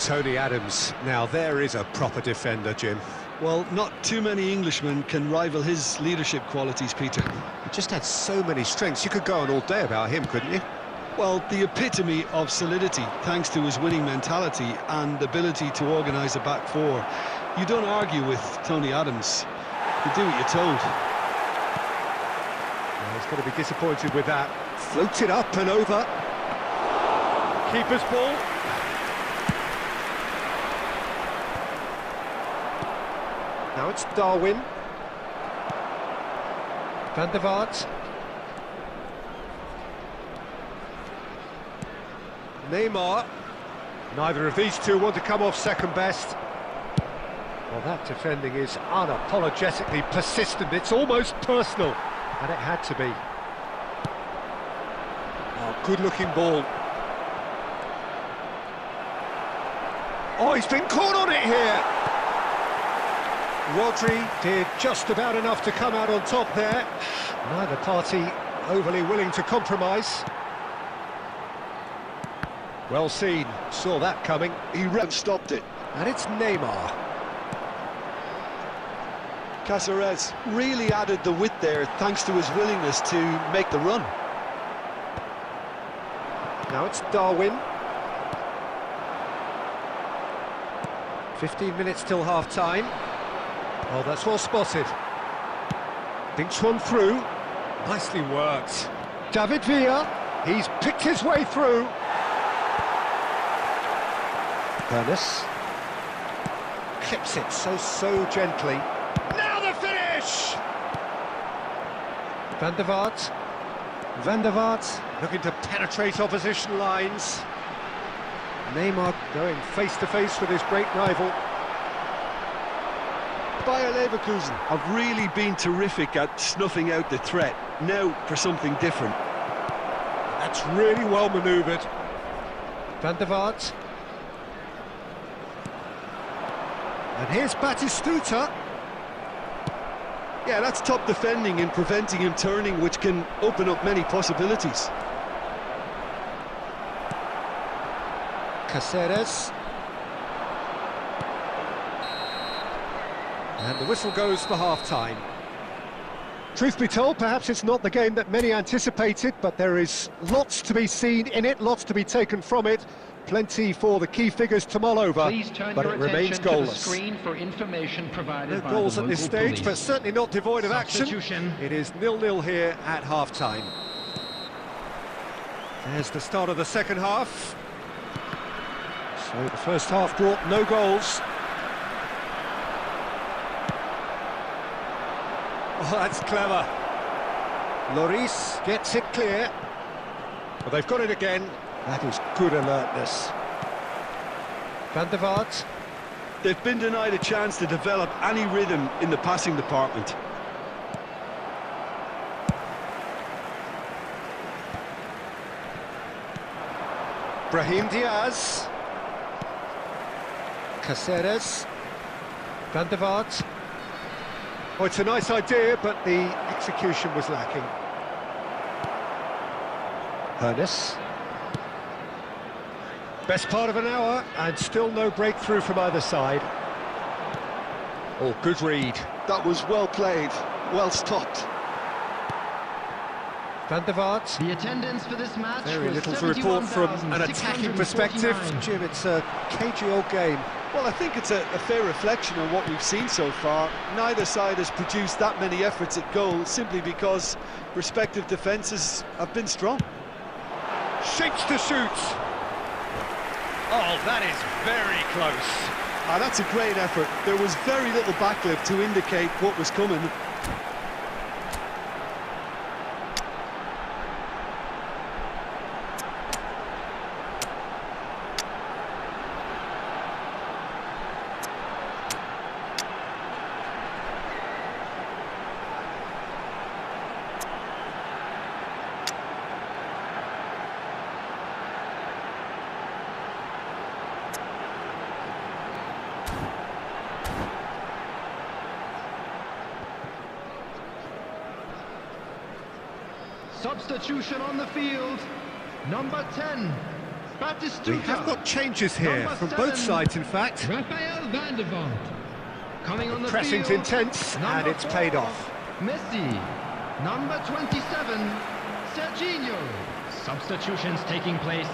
Tony Adams, now there is a proper defender, Jim. Well, not too many Englishmen can rival his leadership qualities, Peter. He just had so many strengths, you could go on all day about him, couldn't you? Well, the epitome of solidity, thanks to his winning mentality and ability to organise a back four. You don't argue with Tony Adams. You do what you're told. Well, he's going to be disappointed with that. Floats it up and over. Keeper's ball. Now it's Darwin. Van der Vaart. Neymar. Neither of these two want to come off second best. Well, that defending is unapologetically persistent. It's almost personal, and it had to be. Oh, good-looking ball. Oh, he's been caught on it here. Rodri did just about enough to come out on top there. Neither party overly willing to compromise. Well seen, saw that coming. He stopped it. And it's Neymar. Caceres really added the width there thanks to his willingness to make the run. Now it's Darwin. 15 minutes till half-time. Oh, that's well spotted. Dinks one through. Nicely worked. David Villa, he's picked his way through. Bernus clips it so gently. Now the finish! Van der Vaart. Van der Vaart looking to penetrate opposition lines. Neymar going face to face with his great rival. Bayer Leverkusen have really been terrific at snuffing out the threat. Now for something different. That's really well manoeuvred. Van der Vaart. And here's Batistuta. Yeah, that's top defending and preventing him turning, which can open up many possibilities. Caceres. And the whistle goes for half-time. Truth be told, perhaps it's not the game that many anticipated, but there is lots to be seen in it, lots to be taken from it. Plenty for the key figures to mull over, but it remains goalless. The screen for information provided no goals at this stage, but certainly not devoid of action. It is 0-0 here at half-time. There's the start of the second half. So the first half brought no goals. Oh, that's clever. Lloris gets it clear. Well, they've got it again. That is good alertness. Van der Vaart. They've been denied a chance to develop any rhythm in the passing department. Brahim Diaz. Caceres. Van der Vaart. Oh, it's a nice idea, but the execution was lacking. Ernest. Best part of an hour, and still no breakthrough from either side. Oh, good read. That was well played, well stopped. Van der Vaart. The attendance for this match Very was little to report from an attacking perspective. Jim, it's a cagey old game. Well, I think it's a fair reflection on what we've seen so far. Neither side has produced that many efforts at goal simply because respective defences have been strong. Shapes to shoot. Oh, that is very close. Ah, that's a great effort. There was very little backlift to indicate what was coming. Substitution on the field. Number 10, Batistuta. We have got changes here Number from 7, both sides, in fact. Raphael van der Vaart. Coming on the Pressing's field. intense, and Number it's 4, paid off. Messi. Number 27, Serginho. Substitutions taking place.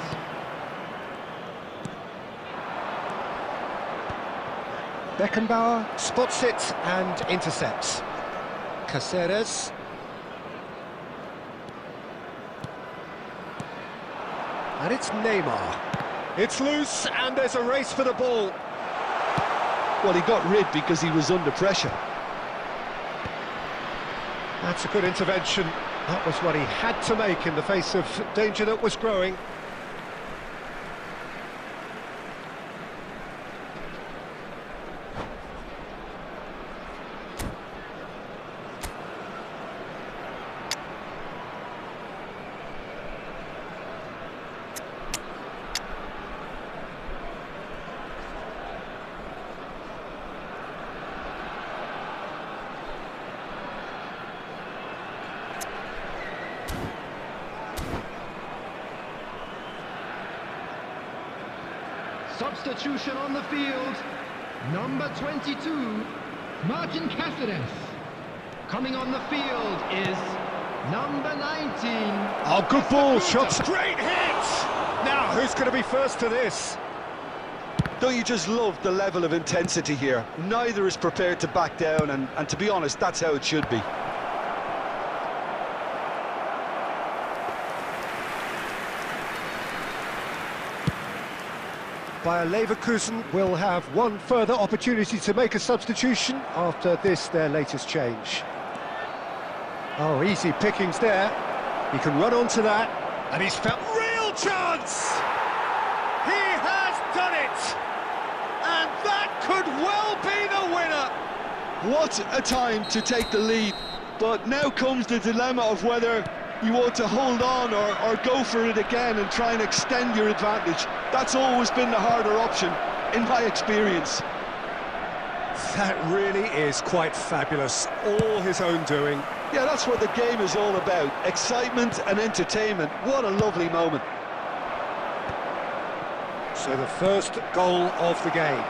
Beckenbauer spots it and intercepts. Caceres. And it's Neymar. It's loose, and there's a race for the ball. Well, he got rid because he was under pressure. That's a good intervention. That was what he had to make in the face of danger that was growing. Substitution on the field. Number 22, Martin Cáceres. Coming on the field is number 19. Oh, good ball, shots. Great hit! Now, who's going to be first to this? Don't you just love the level of intensity here? Neither is prepared to back down, and to be honest, that's how it should be. Bayer Leverkusen will have one further opportunity to make a substitution after this, their latest change. Oh, easy pickings there. He can run onto that, and he's felt real chance! He has done it! And that could well be the winner! What a time to take the lead, but now comes the dilemma of whether you want to hold on or go for it again and try and extend your advantage. That's always been the harder option, in my experience. That really is quite fabulous, all his own doing. Yeah, that's what the game is all about, excitement and entertainment. What a lovely moment. So the first goal of the game.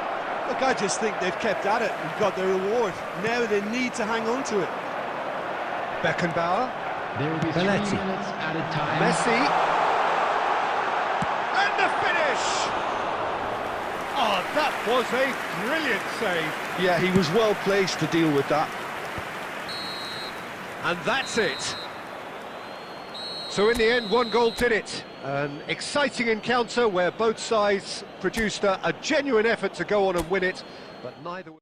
Look, I just think they've kept at it and got their reward. Now they need to hang on to it. Beckenbauer. There will be 3 Belletti. minutes at a time. Messi. And the finish! Oh, that was a brilliant save. Yeah, he was well placed to deal with that. And that's it. So in the end, one goal did it. An exciting encounter where both sides produced a genuine effort to go on and win it, but neither...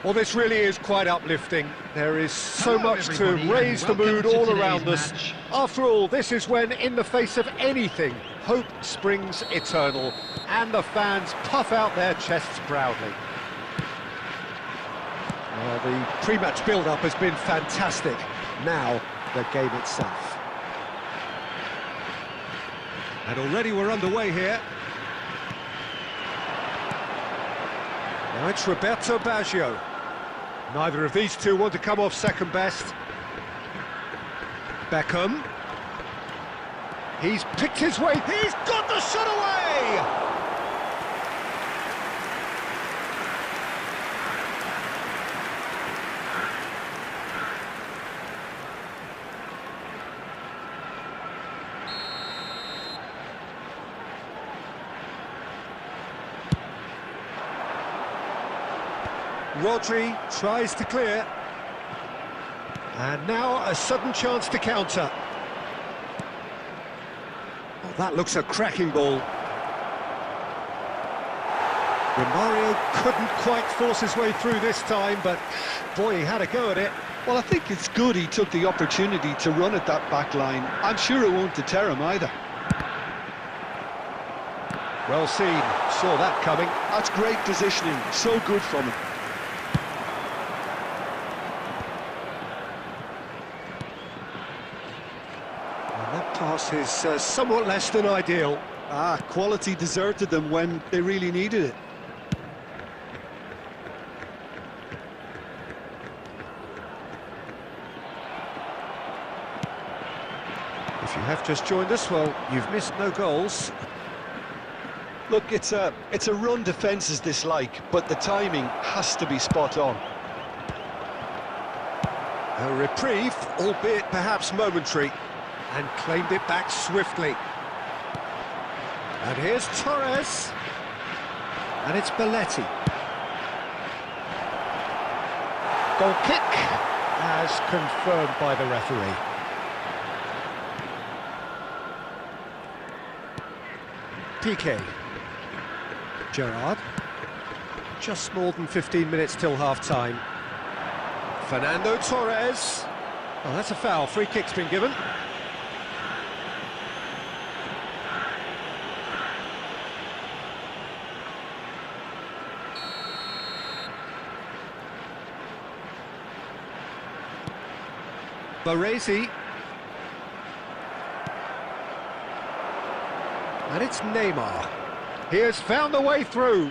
Well, this really is quite uplifting. There is so Hello, much to everybody, raise the and welcome mood to all today's around us. match. After all, this is when, in the face of anything, hope springs eternal, and the fans puff out their chests proudly. Well, the pre-match build-up has been fantastic. Now, the game itself. And already we're underway here. Now it's Roberto Baggio. Neither of these two want to come off second best. Beckham. He's picked his way. He's got the shot away! Rodri tries to clear. And now a sudden chance to counter. Oh, that looks a cracking ball. Romario couldn't quite force his way through this time, but boy, he had a go at it. Well, I think it's good he took the opportunity to run at that back line. I'm sure it won't deter him either. Well seen, saw that coming. That's great positioning, so good from him. Pass is somewhat less than ideal. Quality deserted them when they really needed it. If you have just joined us, well, you've missed no goals. Look, it's a run defence is dislike, but the timing has to be spot on. A reprieve, albeit perhaps momentary. And claimed it back swiftly. And here's Torres. And it's Belletti. Goal kick, as confirmed by the referee. Piqué. Gerrard. Just more than 15 minutes till half-time. Fernando Torres. Oh, that's a foul. Free kick's been given. Baresi. And it's Neymar. He has found the way through.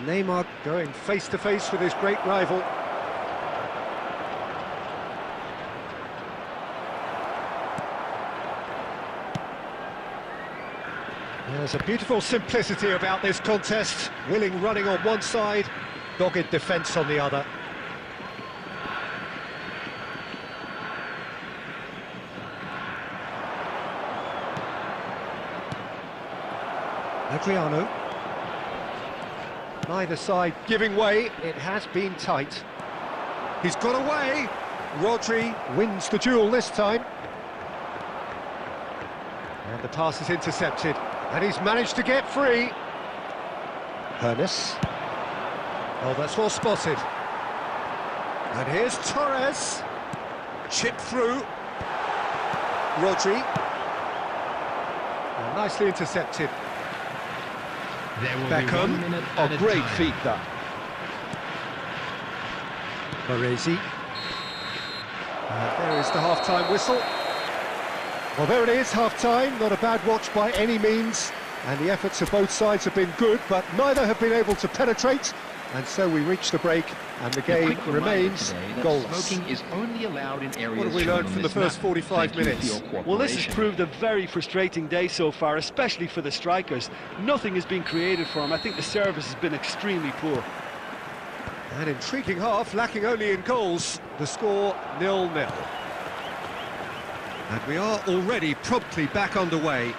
Neymar going face-to-face with his great rival. There's a beautiful simplicity about this contest. Willing running on one side, dogged defence on the other. Adriano. Neither side giving way, it has been tight. He's got away. Rodri wins the duel this time. And the pass is intercepted, and he's managed to get free. Hernes. Oh, that's well spotted. And here's Torres. Chip through. Rodri. Oh, nicely intercepted. There will Beckham. be 1 minute Oh, at a great time. feat, that. Baresi. And there is the half-time whistle. Well, there it is, half-time. Not a bad watch by any means. And the efforts of both sides have been good, but neither have been able to penetrate. And so we reach the break, and the game remains goalless. Smoking is only allowed in areas. What have we learned from the first 45 minutes? Well, this has proved a very frustrating day so far, especially for the strikers. Nothing has been created for them. I think the service has been extremely poor. An intriguing half, lacking only in goals. The score 0-0. And we are already promptly back underway.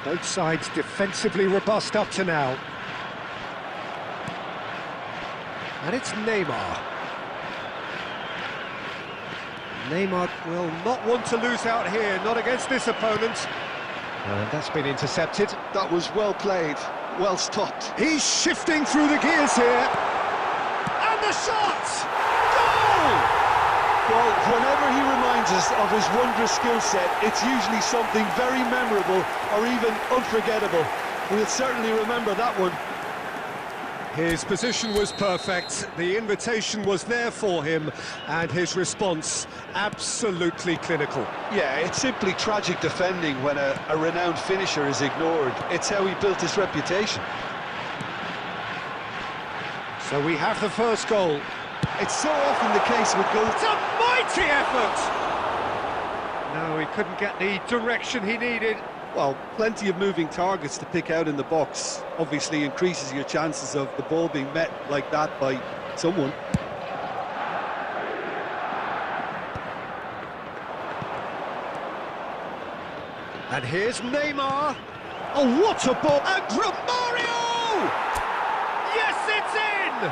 Both sides defensively robust up to now. And it's Neymar. Neymar will not want to lose out here, not against this opponent. And that's been intercepted. That was well played, well stopped. He's shifting through the gears here. a shot! Goal! Well, whenever he reminds us of his wondrous skill set, it's usually something very memorable or even unforgettable. We'll certainly remember that one. His position was perfect, the invitation was there for him, and his response absolutely clinical. Yeah, it's simply tragic defending when a renowned finisher is ignored. It's how he built his reputation. So we have the first goal. It's so often the case with goals. It's a mighty effort! No, he couldn't get the direction he needed. Well, plenty of moving targets to pick out in the box. Obviously increases your chances of the ball being met like that by someone. And here's Neymar. Oh, what a ball! And Romario! Yes, it's in!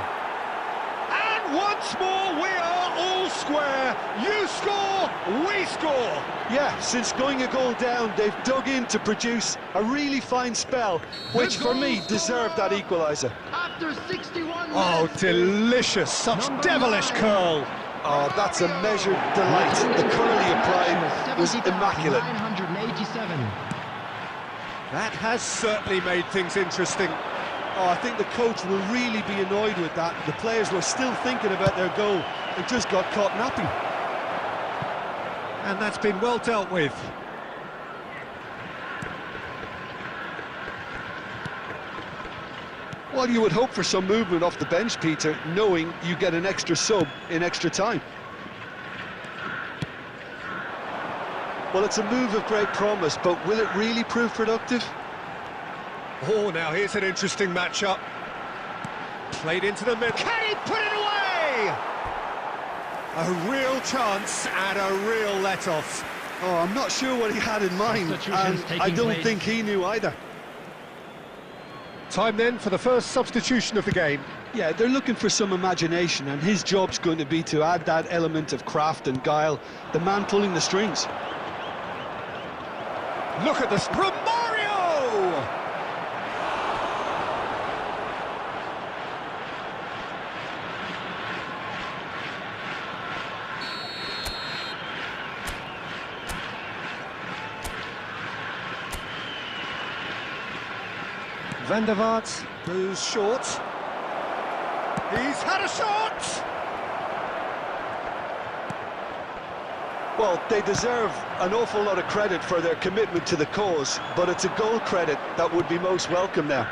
And once more, we are all square. You score, we score. Yeah, since going a goal down, they've dug in to produce a really fine spell, which for me deserved that equaliser. After 61 Oh, minutes, delicious, such devilish curl. Oh, that's a measured delight. The curl he applied was immaculate. 987. That has certainly made things interesting. Oh, I think the coach will really be annoyed with that. The players were still thinking about their goal. They just got caught napping. And that's been well dealt with. Well, you would hope for some movement off the bench, Peter, knowing you get an extra sub in extra time. Well, it's a move of great promise, but will it really prove productive? Oh, now here's an interesting matchup. Played into the middle. Can he put it away? A real chance and a real let-off. Oh, I'm not sure what he had in mind, and I don't think he knew either. Time then for the first substitution of the game. Yeah, they're looking for some imagination, and his job's going to be to add that element of craft and guile, the man pulling the strings. Look at this, Romario! Van der Vaart goes short. He's had a shot! Well, they deserve an awful lot of credit for their commitment to the cause, but it's a goal credit that would be most welcome now.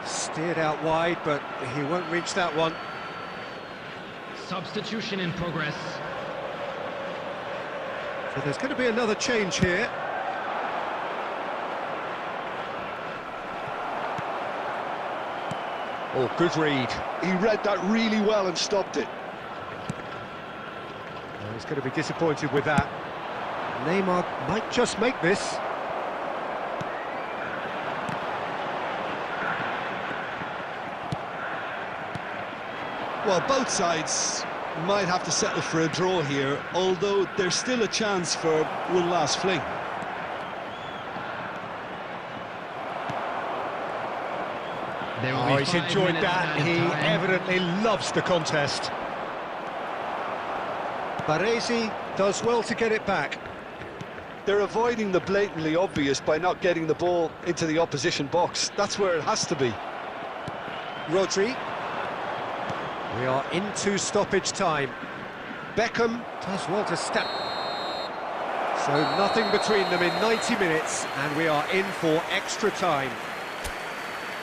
Steered out wide, but he won't reach that one. Substitution in progress. So there's going to be another change here. Oh, good read. He read that really well and stopped it. Oh, he's going to be disappointed with that. Neymar might just make this. Well, both sides might have to settle for a draw here, although there's still a chance for one last fling. Oh, he's enjoyed that. He evidently loves the contest. Baresi does well to get it back. They're avoiding the blatantly obvious by not getting the ball into the opposition box. That's where it has to be. Rodri. We are into stoppage time. Beckham does well to step. So nothing between them in 90 minutes, and we are in for extra time.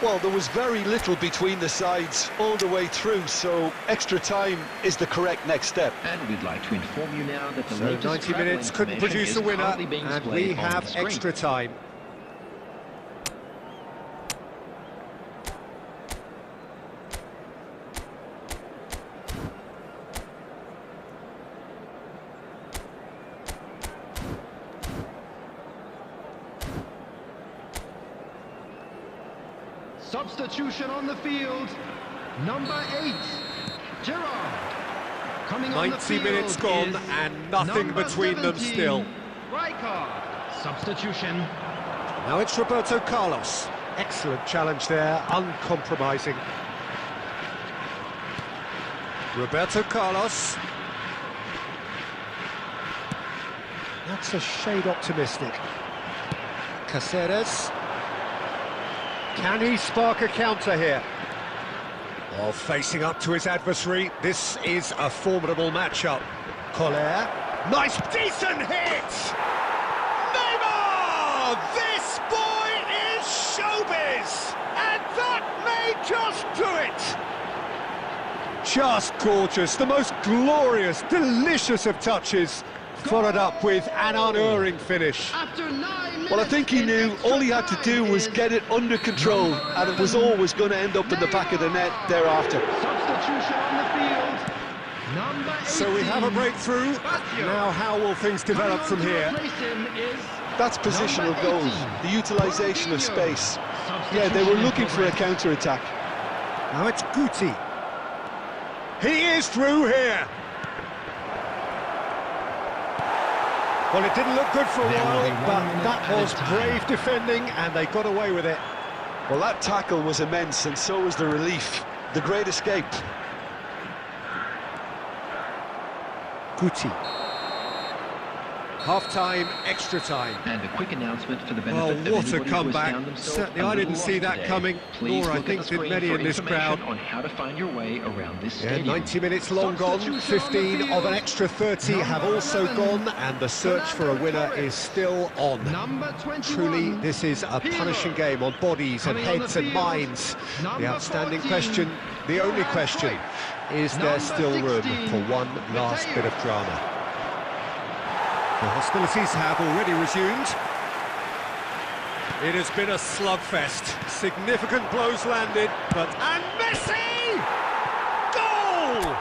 Well, there was very little between the sides all the way through, so extra time is the correct next step. And we'd like to inform you now that the So latest 90 travel minutes couldn't information produce is a winner, currently being and displayed we on have the screen. extra time. Substitution on the field. Number 8, Gerard. Coming on the 90 field minutes gone is and nothing number between them 17, still. Rijkaard. Substitution. Now it's Roberto Carlos. Excellent challenge there, uncompromising. Roberto Carlos. That's a shade optimistic. Caceres. Can he spark a counter here? Well, facing up to his adversary, this is a formidable matchup. Collier. Nice, decent hit! Neymar! This boy is showbiz! And that may just do it! Just gorgeous, the most glorious, delicious of touches, followed up with an unerring finish. After 9 minutes. Well, I think he knew all he had to do was get it under control, and it was always going to end up in the back of the net thereafter. Substitution on the field. Number 18. So we have a breakthrough. Now how will things develop from here? That's positional goals, the utilisation of space. Yeah, they were looking for a counter-attack. Now it's Guti. He is through here. Well, it didn't look good for a while, but that was brave defending, and they got away with it. Well, that tackle was immense, and so was the relief. The great escape. Guti. Half-time, extra time. And a quick announcement for the benefit Well, of what a anybody who has comeback. found themselves Certainly a I little didn't see lost that today. coming, Please nor I look at think the did screen many for in this information crowd. on how to find your way around this Yeah, stadium. 90 minutes long gone, 15 of an extra 30 have also gone, and the search for a winner is still on. Number 21. Truly, this is a punishing game on bodies and heads and minds. The outstanding question, the only question, is there still room for one last bit of drama? The hostilities have already resumed. It has been a slugfest. Significant blows landed, but... And Messi! Goal!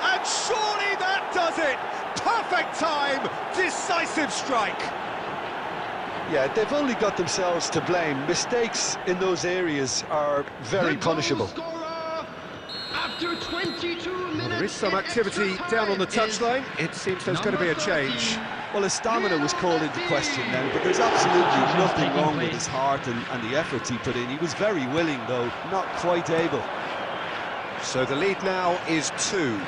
And surely that does it! Perfect time! Decisive strike! Yeah, they've only got themselves to blame. Mistakes in those areas are very punishable. After 22 minutes, Well, there is some activity down on the touchline. It seems there's going to be a change. Well, his stamina was called into question then, but there's absolutely nothing wrong with his heart and the efforts he put in. He was very willing, though, not quite able. So the lead now is 2.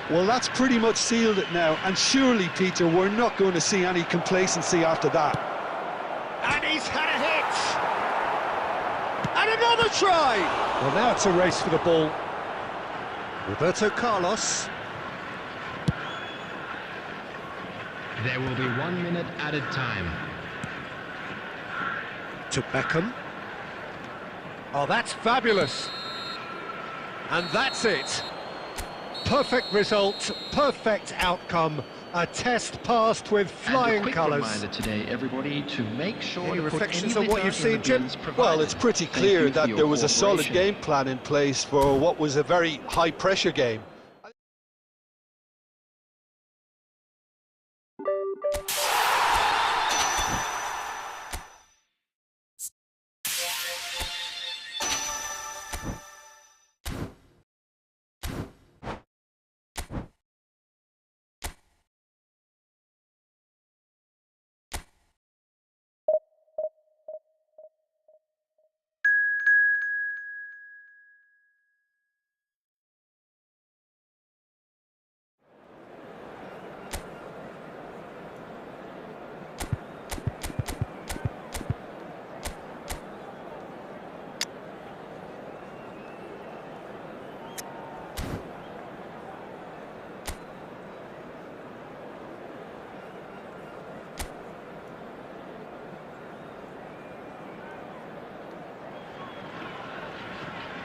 Well, that's pretty much sealed it now, and surely, Peter, we're not going to see any complacency after that. And he's had a hit! And another try! Well, now it's a race for the ball. Roberto Carlos. There will be 1 minute added time. To Beckham. Oh, that's fabulous. And that's it. Perfect result, perfect outcome. A test passed with flying colours. Reminder today, everybody, to make sure Any to put reflections any on what you've litter in seen, the Jim? bins provided. Well, it's pretty Thank clear you for that your there was a solid cooperation. game plan in place for what was a very high-pressure game.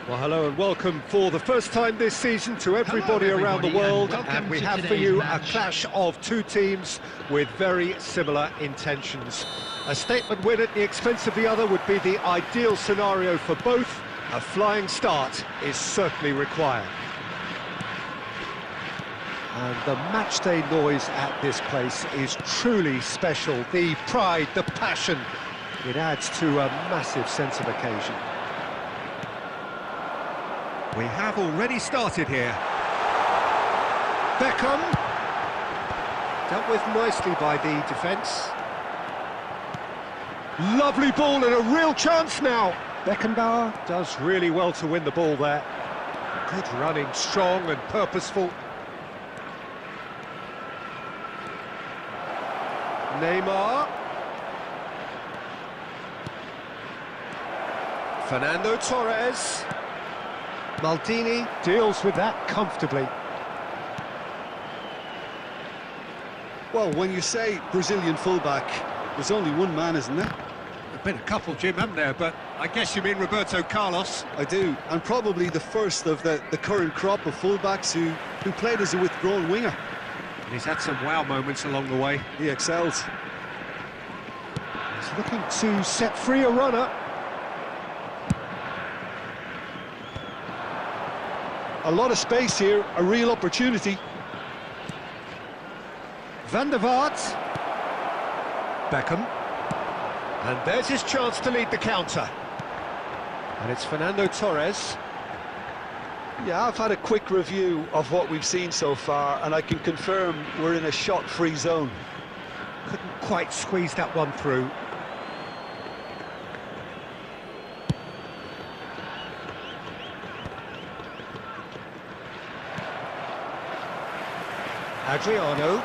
Well, hello and welcome for the first time this season to everybody around the world, and we have for you a clash of two teams with very similar intentions. A statement win at the expense of the other would be the ideal scenario for both. A flying start is certainly required. And the matchday noise at this place is truly special. The pride, the passion, it adds to a massive sense of occasion. We have already started here. Beckham. Dealt with nicely by the defence. Lovely ball and a real chance now. Beckenbauer does really well to win the ball there. Good running, strong and purposeful. Neymar. Fernando Torres. Maldini deals with that comfortably. Well, when you say Brazilian fullback, there's only one man, isn't there? There've been a couple, Jim, haven't there? But I guess you mean Roberto Carlos. I do, and probably the first of the current crop of fullbacks who played as a withdrawn winger. And he's had some wow moments along the way. He excels. He's looking to set free a runner. A lot of space here, a real opportunity. Van der Vaart. Beckham. And there's his chance to lead the counter. And it's Fernando Torres. Yeah, I've had a quick review of what we've seen so far, and I can confirm we're in a shot-free zone. Couldn't quite squeeze that one through. Adriano.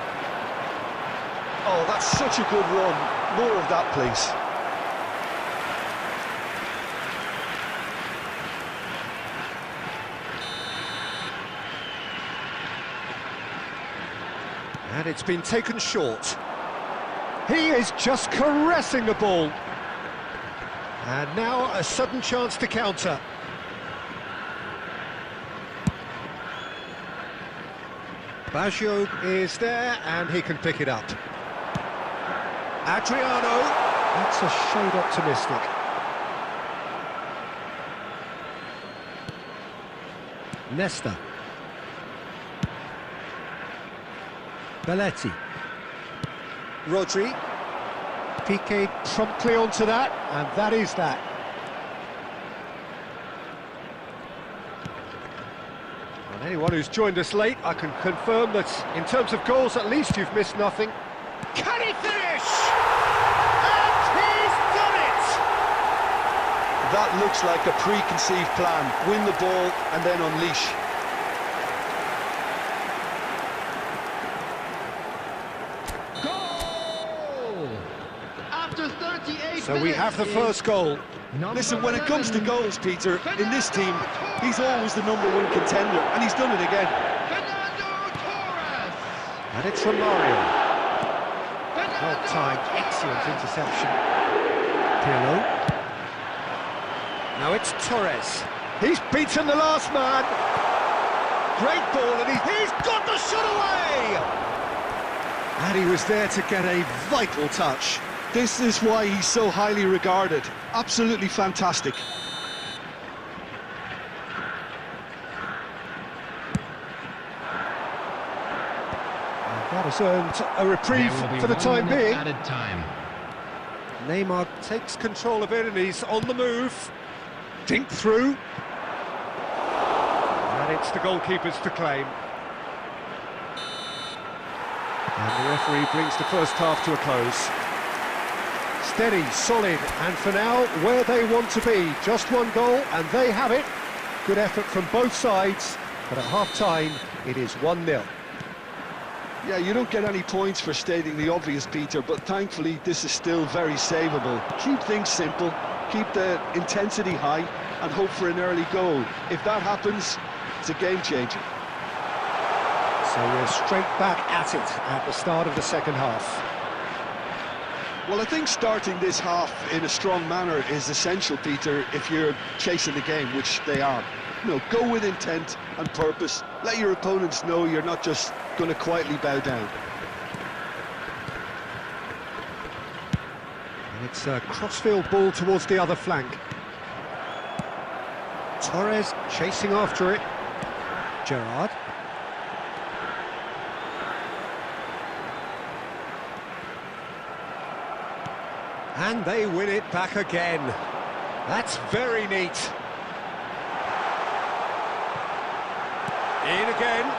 Oh, that's such a good run. More of that, please. And it's been taken short. He is just caressing the ball. And now a sudden chance to counter. Baggio is there, and he can pick it up. Adriano. That's a shade optimistic. Nesta. Belletti. Rodri. Piqué promptly onto that, and that is that. And anyone who's joined us late, I can confirm that in terms of goals, at least you've missed nothing. Can he finish? And he's done it! That looks like a preconceived plan. Win the ball and then unleash. Goal! After 38 So we have the first goal. Listen, when it comes to goals, Peter, in this team, he's always the #1 contender, and he's done it again. Fernando Torres! And it's from Mario. Well-timed, excellent interception. Pirlo. Now it's Torres. He's beaten the last man. Great ball, and he's got the shot away! And he was there to get a vital touch. This is why he's so highly regarded. Absolutely fantastic. That has earned a reprieve for the time being. Added time. Neymar takes control of it and he's on the move. Dink through. And it's the goalkeepers to claim. And the referee brings the first half to a close. Steady, solid, and for now, where they want to be. Just one goal, and they have it. Good effort from both sides, but at half-time, it is 1-0. Yeah, you don't get any points for stating the obvious, Peter, but thankfully this is still very savable. Keep things simple, keep the intensity high, and hope for an early goal. If that happens, it's a game-changer. So we're straight back at it at the start of the second half. Well, I think starting this half in a strong manner is essential, Peter, if you're chasing the game, which they are. You know, go with intent and purpose. Let your opponents know you're not just going to quietly bow down. And it's a crossfield ball towards the other flank. Torres chasing after it. Gerrard. And they win it back again. That's very neat. In again.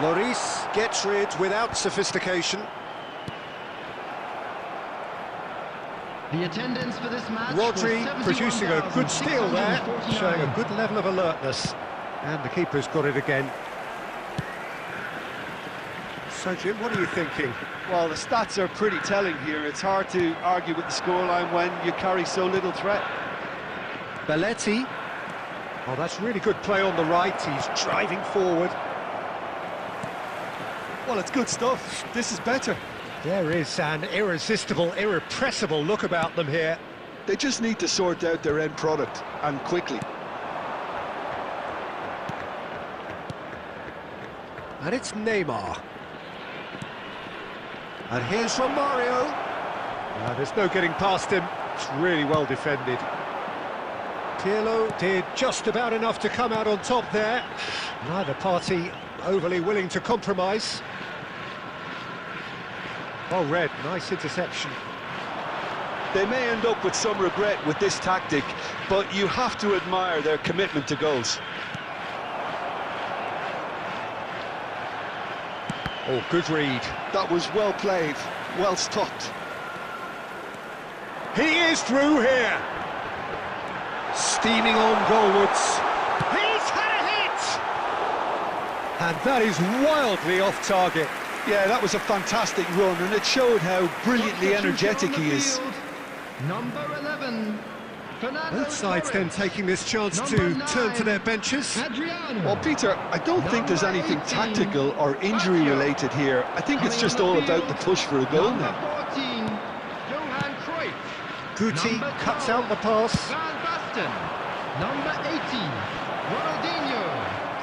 Lloris gets rid without sophistication. The attendance for this match Rodri was producing a good steal there, 71,649. showing a good level of alertness. And the keeper's got it again. So, Jim, what are you thinking? Well, the stats are pretty telling here. It's hard to argue with the scoreline when you carry so little threat. Belletti. Oh, that's really good play on the right. He's driving forward. Well, it's good stuff. This is better. There is an irresistible, irrepressible look about them here. They just need to sort out their end product, and quickly. And it's Neymar. And here's Romario. There's no getting past him. It's really well defended. Pirlo did just about enough to come out on top there. Neither party overly willing to compromise. Oh, Red, nice interception. They may end up with some regret with this tactic, but you have to admire their commitment to goals. Oh, good read. That was well played, well stopped. He is through here. Steaming on goalwards. He's had a hit! And that is wildly off target. Yeah, that was a fantastic run, and it showed how brilliantly energetic he is. Number 11, Fernando Both sides then Torres. taking this chance to Number turn to 9, their benches. Adriano. Well, Peter, I don't think there's anything tactical or injury-related here. I think it's just all about the push for a goal Number now. 14, Johan Cruyff. Guti Number cuts 12, out the pass. Van Basten. Number 18, Ronaldinho.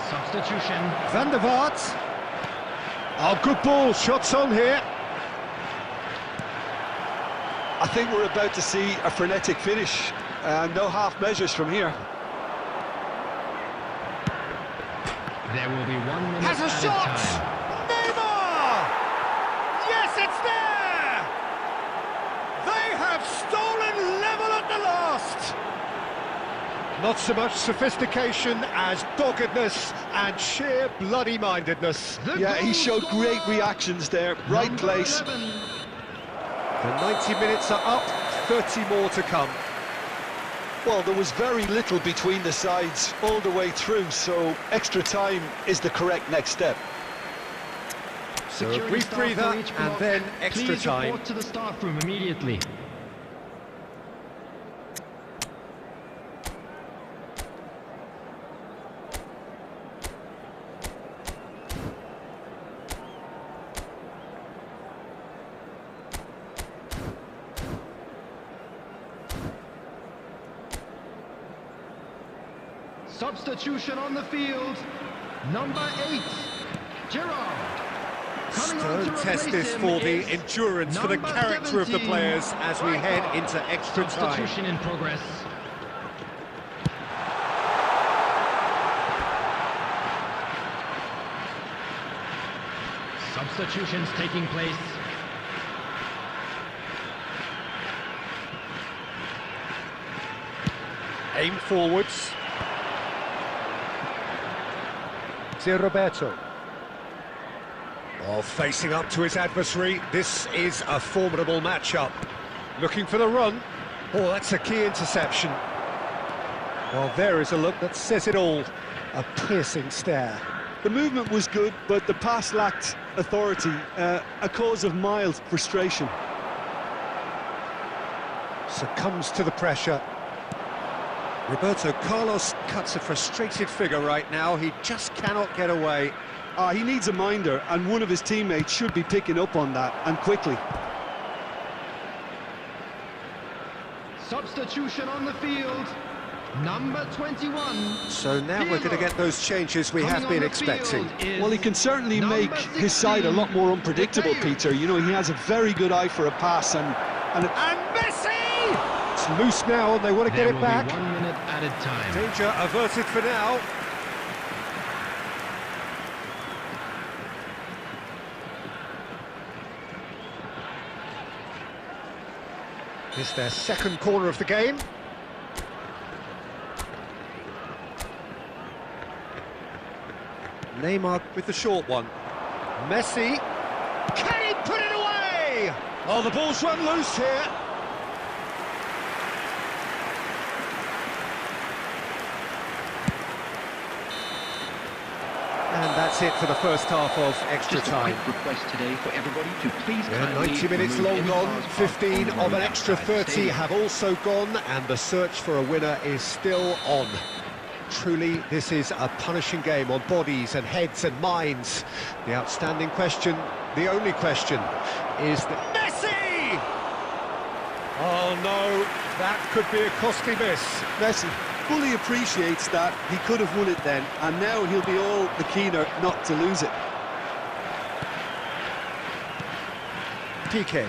Substitution. Van der Vaart. Oh, good ball. Shots on here. I think we're about to see a frenetic finish. No half measures from here. There will be 1 minute Has a added shot! time. Neymar! Yes, it's there! They have stolen level at the last! Not so much sophistication as doggedness and sheer bloody-mindedness. Yeah, he showed great reactions there. Right Number place. 11, The 90 minutes are up, 30 more to come. Well, there was very little between the sides all the way through, so extra time is the correct next step. So a security brief staff breather for each and block. then extra Please time. report to the staff room immediately. Substitution on the field. Number 8, Gerrard. Coming on to Don't replace test this him for the is endurance, for the number character of the 17, players as we head into extra time. Substitution in progress. Substitutions taking place. Aim forwards. Zé Roberto. Oh, facing up to his adversary. This is a formidable matchup. Looking for the run. Oh, that's a key interception. Well, there is a look that says it all. A piercing stare. The movement was good, but the pass lacked authority, a cause of mild frustration. Succumbs to the pressure. Roberto Carlos cuts a frustrated figure right now. He just cannot get away. He needs a minder, and one of his teammates should be picking up on that, and quickly. Substitution on the field. Number 21. So now we're going to get those changes we have been expecting. Well, he can certainly make his side a lot more unpredictable, Peter. You know, he has a very good eye for a pass, and Messi! It's loose now, and they want to get it back. 1 minute added time. Danger averted for now. It's their second corner of the game. Neymar with the short one. Messi. Can he put it away? Oh, the ball's run loose here. And that's it for the first half of extra Just a time. quick request today for everybody to please Yeah, kindly 90 minutes remove long any gone, cars parked 15 on the of an road extra outside the 30 stadium. have also gone, and the search for a winner is still on. Truly, this is a punishing game on bodies and heads and minds. The outstanding question, the only question, is that Messi! Oh no, that could be a costly miss. Messi fully appreciates that he could have won it then, and now he'll be all the keener not to lose it. PK.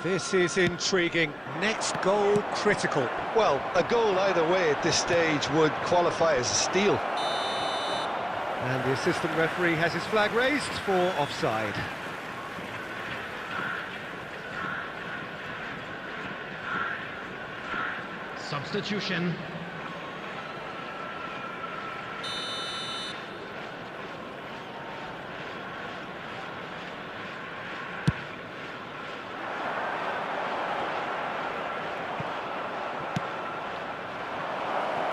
This is intriguing. Next goal critical. Well, a goal either way at this stage would qualify as a steal. And the assistant referee has his flag raised for offside. Substitution.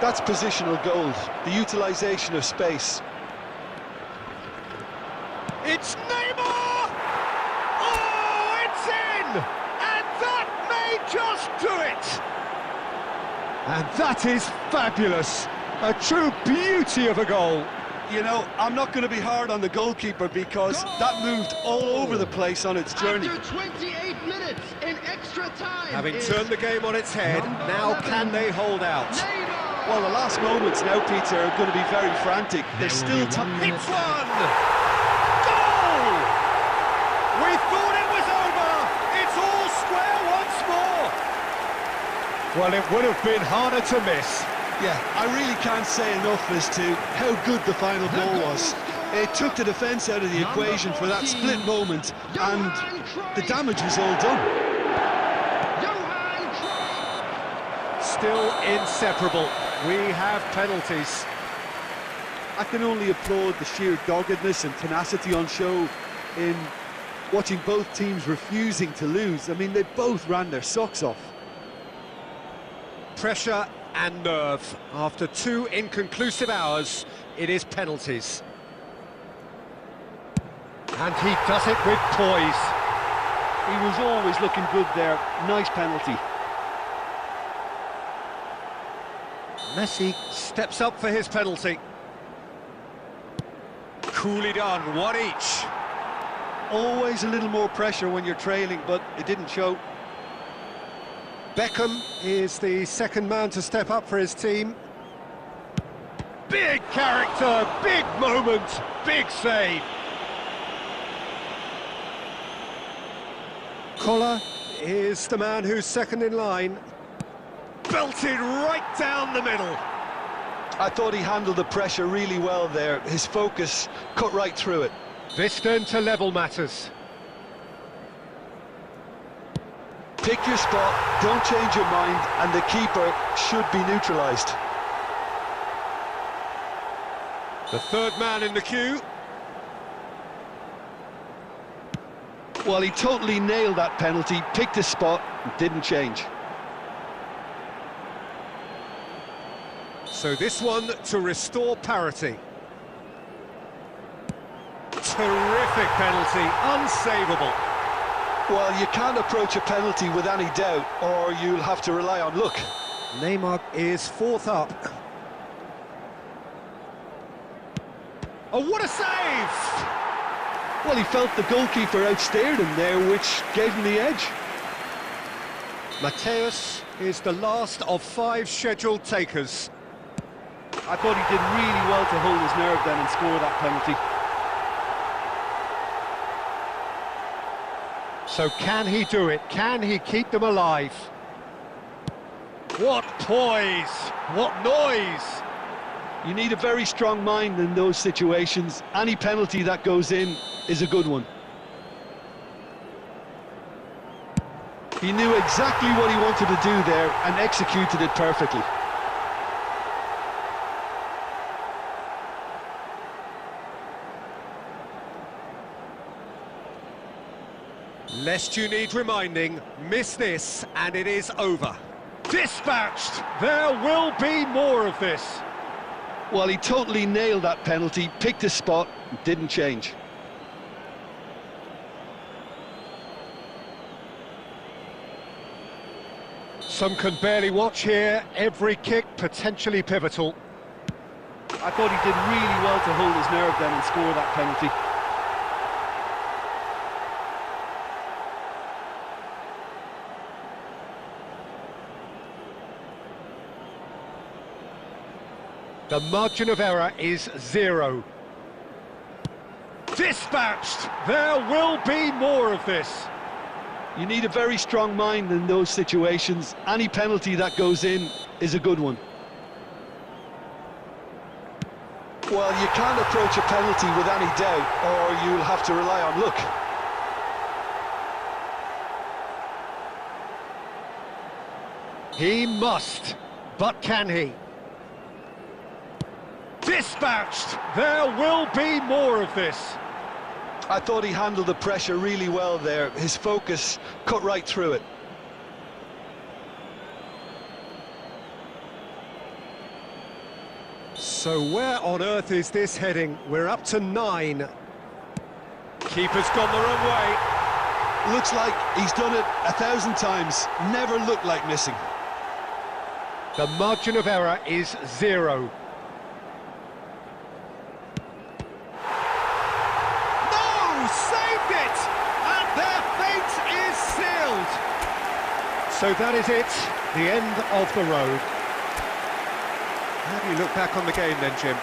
That's positional gold, the utilisation of space. It's Neymar! Oh, it's in! And that may just do it! And that is fabulous. A true beauty of a goal. You know, I'm not going to be hard on the goalkeeper because that moved all over the place on its journey. After 28 minutes in extra time. Having is turned the game on its head, number now 11, can they hold out? Neymar. Well, the last moments now, Peter, are going to be very frantic. There There's will still be time. 1 minute It's one! Goal! We thought it was over! It's all square once more! Well, it would have been harder to miss. Yeah, I really can't say enough as to how good the final goal was. It took the defence out of the equation for that split moment, and the damage was all done. Still inseparable. We have penalties. I can only applaud the sheer doggedness and tenacity on show in watching both teams refusing to lose. I mean, they both ran their socks off. Pressure and nerve. After 2 inconclusive hours, it is penalties. And he does it with poise. He was always looking good there. Nice penalty. Messi steps up for his penalty. Coolly done, 1 each. Always a little more pressure when you're trailing, but it didn't show. Beckham is the second man to step up for his team. Big character, big moment, big save. Koller is the man who's second in line. Belted right down the middle. I thought he handled the pressure really well there. His focus cut right through it. This then to level matters. Pick your spot, don't change your mind, and the keeper should be neutralised. The third man in the queue. Well, he totally nailed that penalty, picked his spot, and didn't change. So this one to restore parity. Terrific penalty, unsavable. Well, you can't approach a penalty with any doubt, or you'll have to rely on luck. Neymar is fourth up. Oh, what a save! Well, he felt the goalkeeper outstared him there, which gave him the edge. Mateus is the last of 5 scheduled takers. I thought he did really well to hold his nerve then and score that penalty. So can he do it? Can he keep them alive? What poise! What noise! You need a very strong mind in those situations. Any penalty that goes in is a good one. He knew exactly what he wanted to do there and executed it perfectly. Lest you need reminding, miss this and it is over. Dispatched! There will be more of this. Well, he totally nailed that penalty, picked his spot, didn't change. Some can barely watch here, every kick potentially pivotal. I thought he did really well to hold his nerve then and score that penalty. The margin of error is 0. Dispatched! There will be more of this. You need a very strong mind in those situations. Any penalty that goes in is a good one. Well, you can't approach a penalty with any doubt, or you'll have to rely on luck. He must, but can he? Dispatched! There will be more of this. I thought he handled the pressure really well there. His focus cut right through it. So where on earth is this heading? We're up to 9. Keeper's gone the wrong way. Looks like he's done it 1,000 times. Never looked like missing. The margin of error is 0. Saved it! And their fate is sealed! So that is it, the end of the road. How do you look back on the game then, Jim?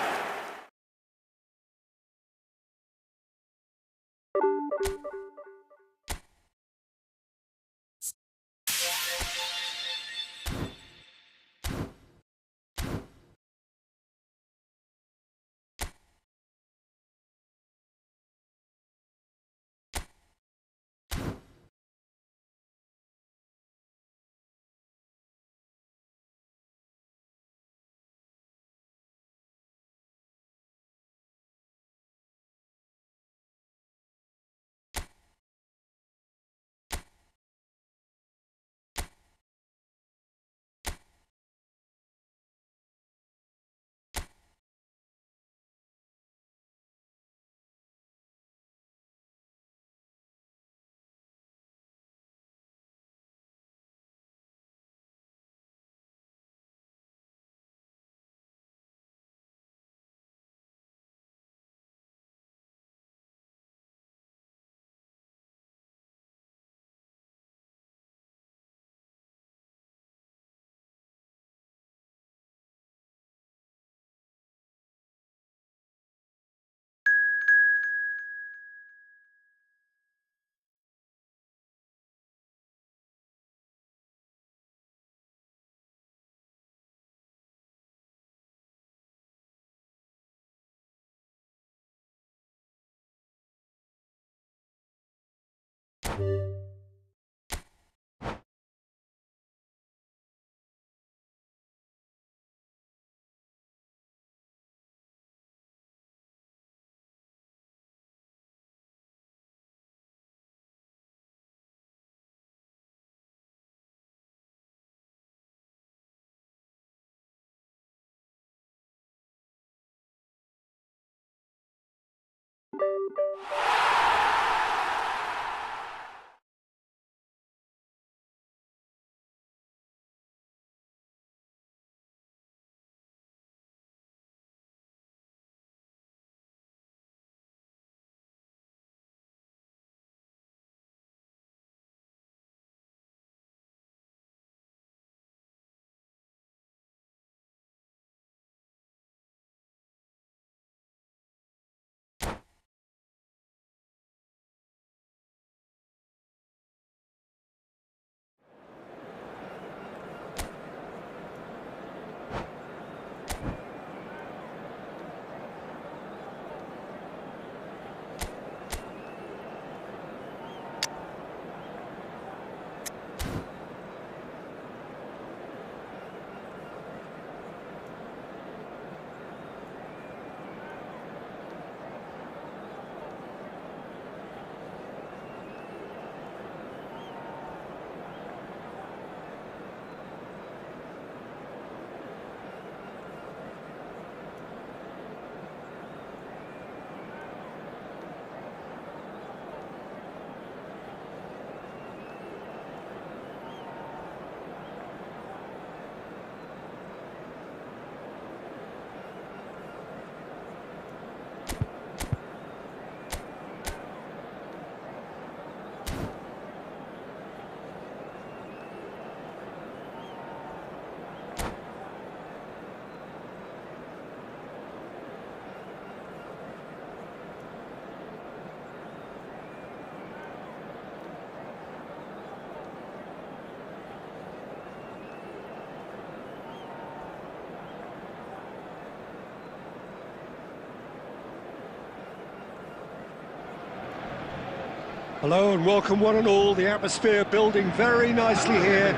Hello and welcome one and all. The atmosphere building very nicely here.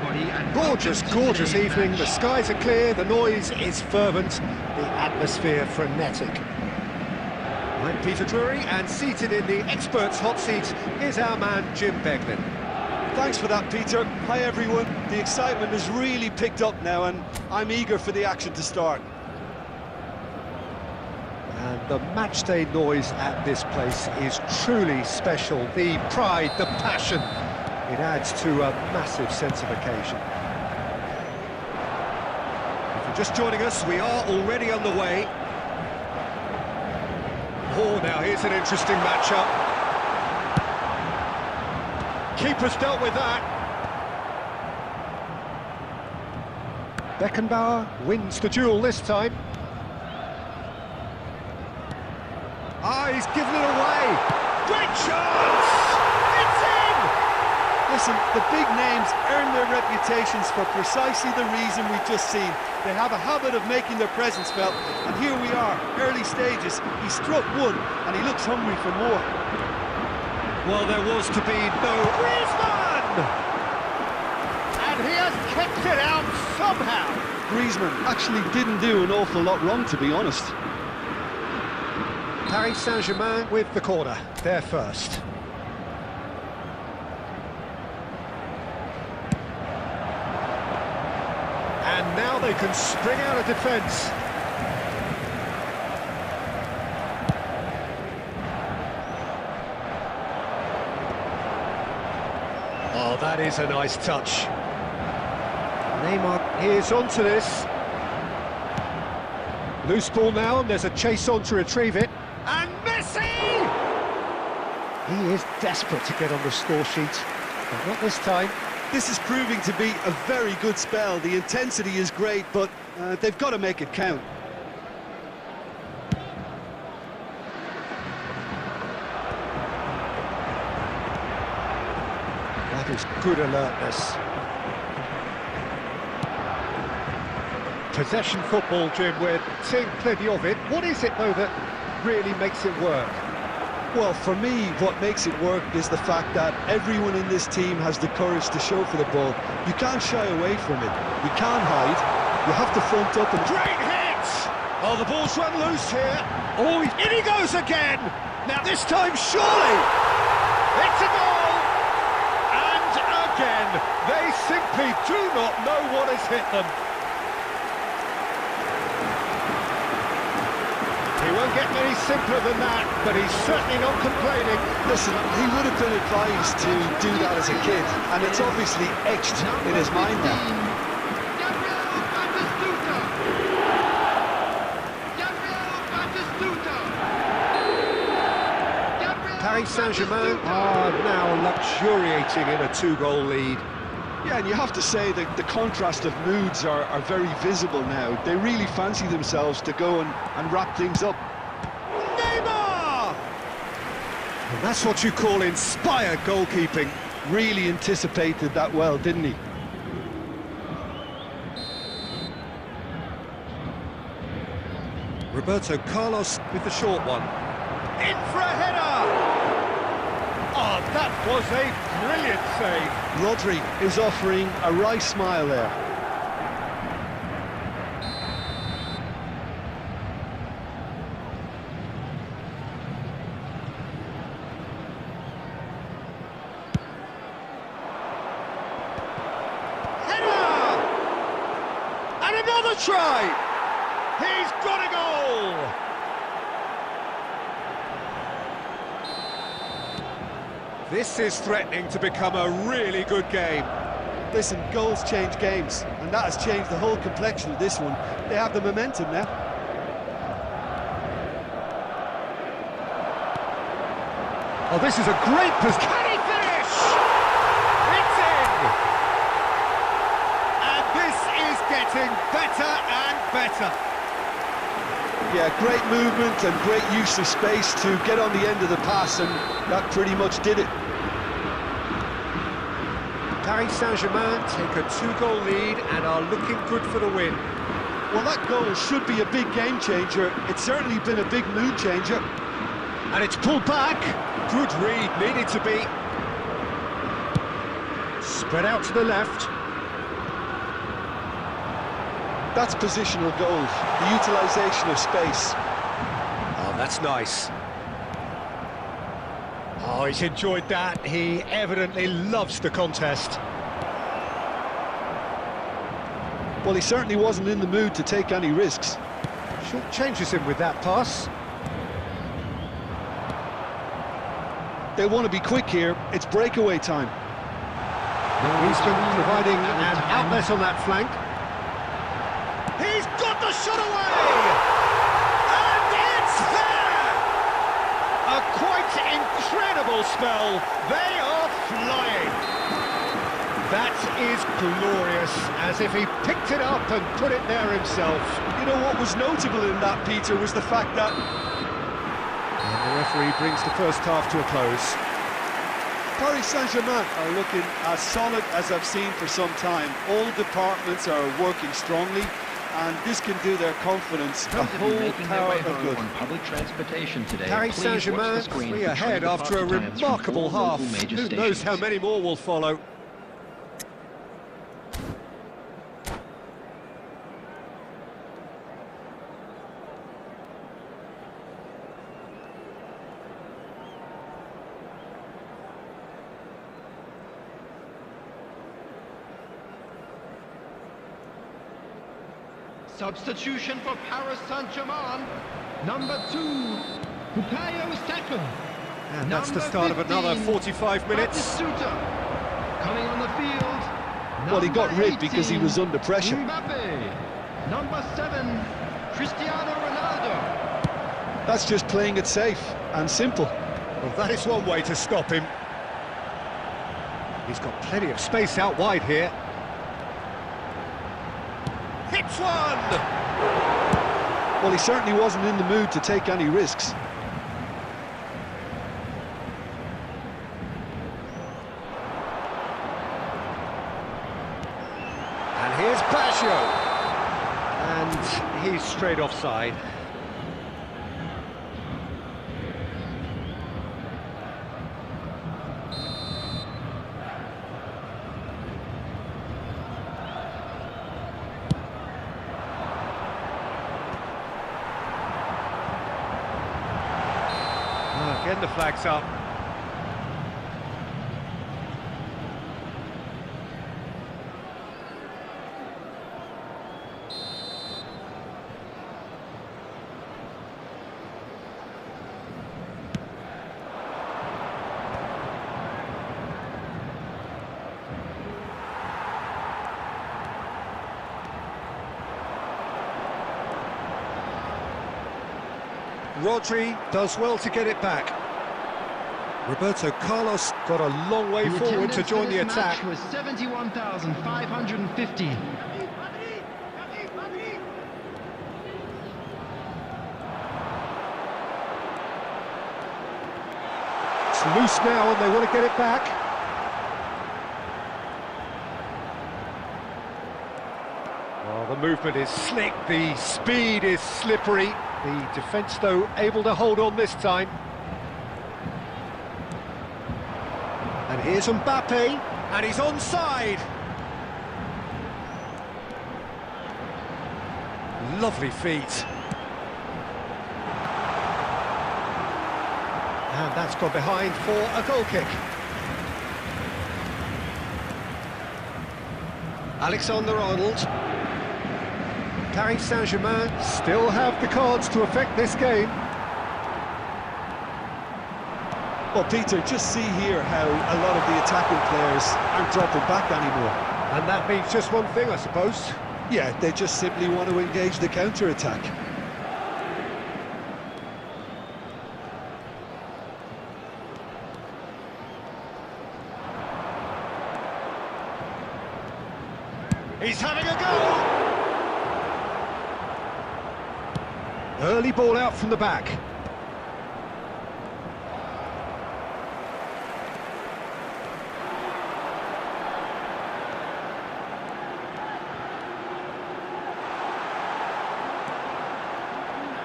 Gorgeous, gorgeous evening. The skies are clear, the noise is fervent, the atmosphere frenetic. I'm Peter Drury, and seated in the experts' hot seat is our man Jim Beglin. Thanks for that, Peter. Hi, everyone. The excitement has really picked up now, and I'm eager for the action to start. And the matchday noise at this place is truly special. The pride, the passion, it adds to a massive sense of occasion. If you're just joining us, we are already underway. Oh, now here's an interesting matchup. Keeper's dealt with that. Beckenbauer wins the duel this time. Ah, he's given it away. Great chance! It's in! Listen, the big names earn their reputations for precisely the reason we've just seen. They have a habit of making their presence felt, and here we are, early stages. He struck one, and he looks hungry for more. Well, there was to be no Griezmann! And he has kept it out somehow. Griezmann actually didn't do an awful lot wrong, to be honest. Paris Saint-Germain with the corner, they're first. And now they can spring out of defence. Oh, that is a nice touch. Neymar is onto this. Loose ball now, and there's a chase on to retrieve it. And Messi! He is desperate to get on the score sheet, but not this time. This is proving to be a very good spell. The intensity is great, but they've got to make it count. That is good alertness. Possession football, Jim, we're seeing plenty of it. What is it, though, that really makes it work? Well, for me, what makes it work is the fact that everyone in this team has the courage to show for the ball. You can't shy away from it. You can't hide. You have to front up and... Great hit! Oh, the ball's run loose here. Oh, in he goes again! Now this time, surely! It's a goal! And again, they simply do not know what has hit them. He won't get any simpler than that, but he's certainly not complaining. Listen, he would have been advised to do that as a kid, and it's obviously etched in his mind now. Paris Saint-Germain are now luxuriating in a two-goal lead. Yeah, and you have to say that the contrast of moods are very visible now. They really fancy themselves to go and wrap things up. Neymar! And that's what you call inspired goalkeeping. Really anticipated that well, didn't he? Roberto Carlos with the short one. In for a header! Oh, that was a brilliant save. Rodri is offering a wry smile there. Header! And another try! He's got a goal! This is threatening to become a really good game. Listen, goals change games, and that has changed the whole complexion of this one. They have the momentum now. Oh, this is a great position. Can he finish? It's in! And this is getting better and better. Yeah, great movement and great use of space to get on the end of the pass, and that pretty much did it. Paris Saint-Germain take a two-goal lead and are looking good for the win. Well, that goal should be a big game changer. It's certainly been a big mood changer. And it's pulled back. Good read, needed to be. Spread out to the left. That's positional goal, the utilisation of space. Oh, that's nice. Oh, he's enjoyed that. He evidently loves the contest. Well, he certainly wasn't in the mood to take any risks. Short changes him with that pass. They want to be quick here. It's breakaway time. He's been providing an outlet on that flank. He's got the shot away! And it's there! A quite incredible spell. They are flying. That is glorious, as if he picked it up and put it there himself. You know what was notable in that, Peter, was the fact that... And the referee brings the first half to a close. Paris Saint-Germain are looking as solid as I've seen for some time. All departments are working strongly, and this can do their confidence a whole power of good. On public transportation today. Paris Saint-Germain 3 ahead after a remarkable half. Who knows how many more will follow? Substitution for Paris Saint-Germain. Number 2, Bukayo Saka. And that's the start of another 45 minutes. Coming on the field. Well, he got rid because he was under pressure. Mbappe. Number 7, Cristiano Ronaldo. That's just playing it safe and simple. Well, that is one way to stop him. He's got plenty of space out wide here. Hits one! Well, he certainly wasn't in the mood to take any risks. And here's Basho. And he's straight offside. Again, the flag's up. Rodri does well to get it back. Roberto Carlos got a long way forward to join the attack. Was 71,550. It's loose now and they want to get it back. Well, the movement is slick, the speed is slippery. The defence, though, able to hold on this time. And here's Mbappe, and he's onside. Lovely feet. And that's gone behind for a goal kick. Alexander-Arnold. Paris Saint-Germain still have the cards to affect this game. Well, Peter, just see here how a lot of the attacking players aren't dropping back anymore. And that means just one thing, I suppose. Yeah, they just simply want to engage the counter-attack. He's having a go! Early ball out from the back.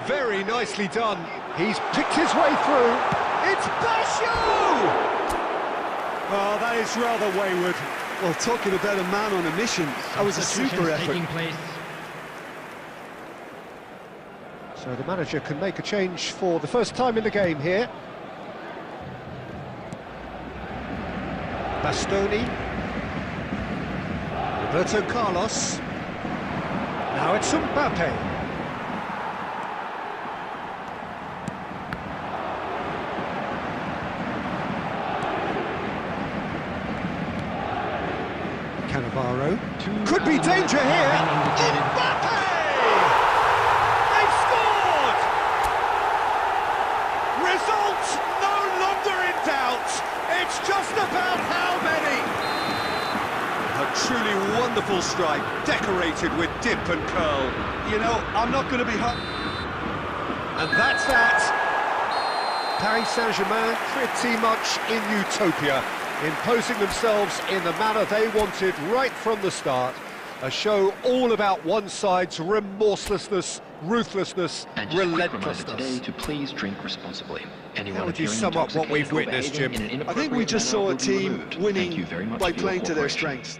Very nicely done. He's picked his way through. It's Basho! Oh, that is rather wayward. Well, talking about a man on a mission, that was a super effort. Taking place. So the manager can make a change for the first time in the game here. Bastoni. Roberto Carlos. Now it's Mbappe. Cannavaro. Could be danger here. Mbappe! They've scored! Results no longer in doubt. It's just about how many. A truly wonderful strike, decorated with dip and curl. You know, I'm not going to be hurt. And that's that. Paris Saint-Germain pretty much in utopia, imposing themselves in the manner they wanted right from the start. A show all about one side's remorselessness, ruthlessness, And just a quick reminder relentlessness. today to please drink responsibly. Anyone How would you appearing sum up what we've intoxicated or witnessed, behaving Jim? in an I think we inappropriate just manner saw a will be team removed. winning Thank you very much by for your playing to their cooperation. strengths.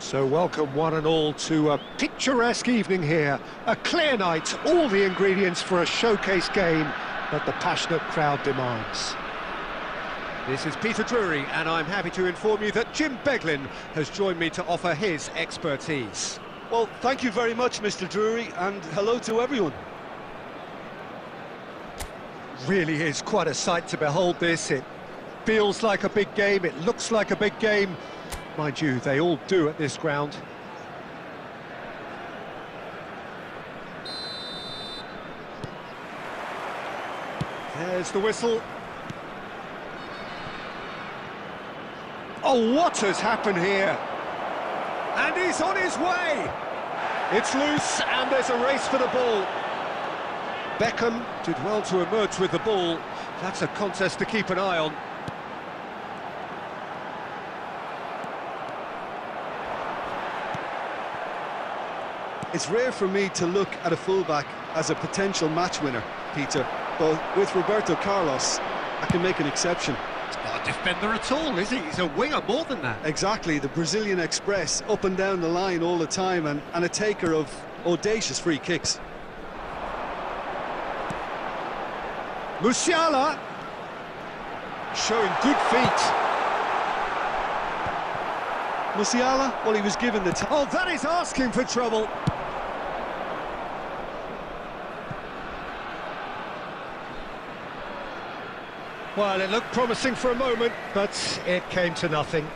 So welcome one and all to a picturesque evening here. A clear night, all the ingredients for a showcase game that the passionate crowd demands. This is Peter Drury, and I'm happy to inform you that Jim Beglin has joined me to offer his expertise. Well, thank you very much, Mr. Drury, and hello to everyone. Really is quite a sight to behold this. It feels like a big game, it looks like a big game. Mind you, they all do at this ground. There's the whistle. Oh, what has happened here? And he's on his way! It's loose, and there's a race for the ball. Beckham did well to emerge with the ball. That's a contest to keep an eye on. It's rare for me to look at a fullback as a potential match winner, Peter, but with Roberto Carlos, I can make an exception. He's not a defender at all, is he? He's a winger more than that. Exactly, the Brazilian Express, up and down the line all the time, and a taker of audacious free kicks. Musiala showing good feet. Musiala, well, he was given the Oh, that is asking for trouble. Well, it looked promising for a moment, but it came to nothing.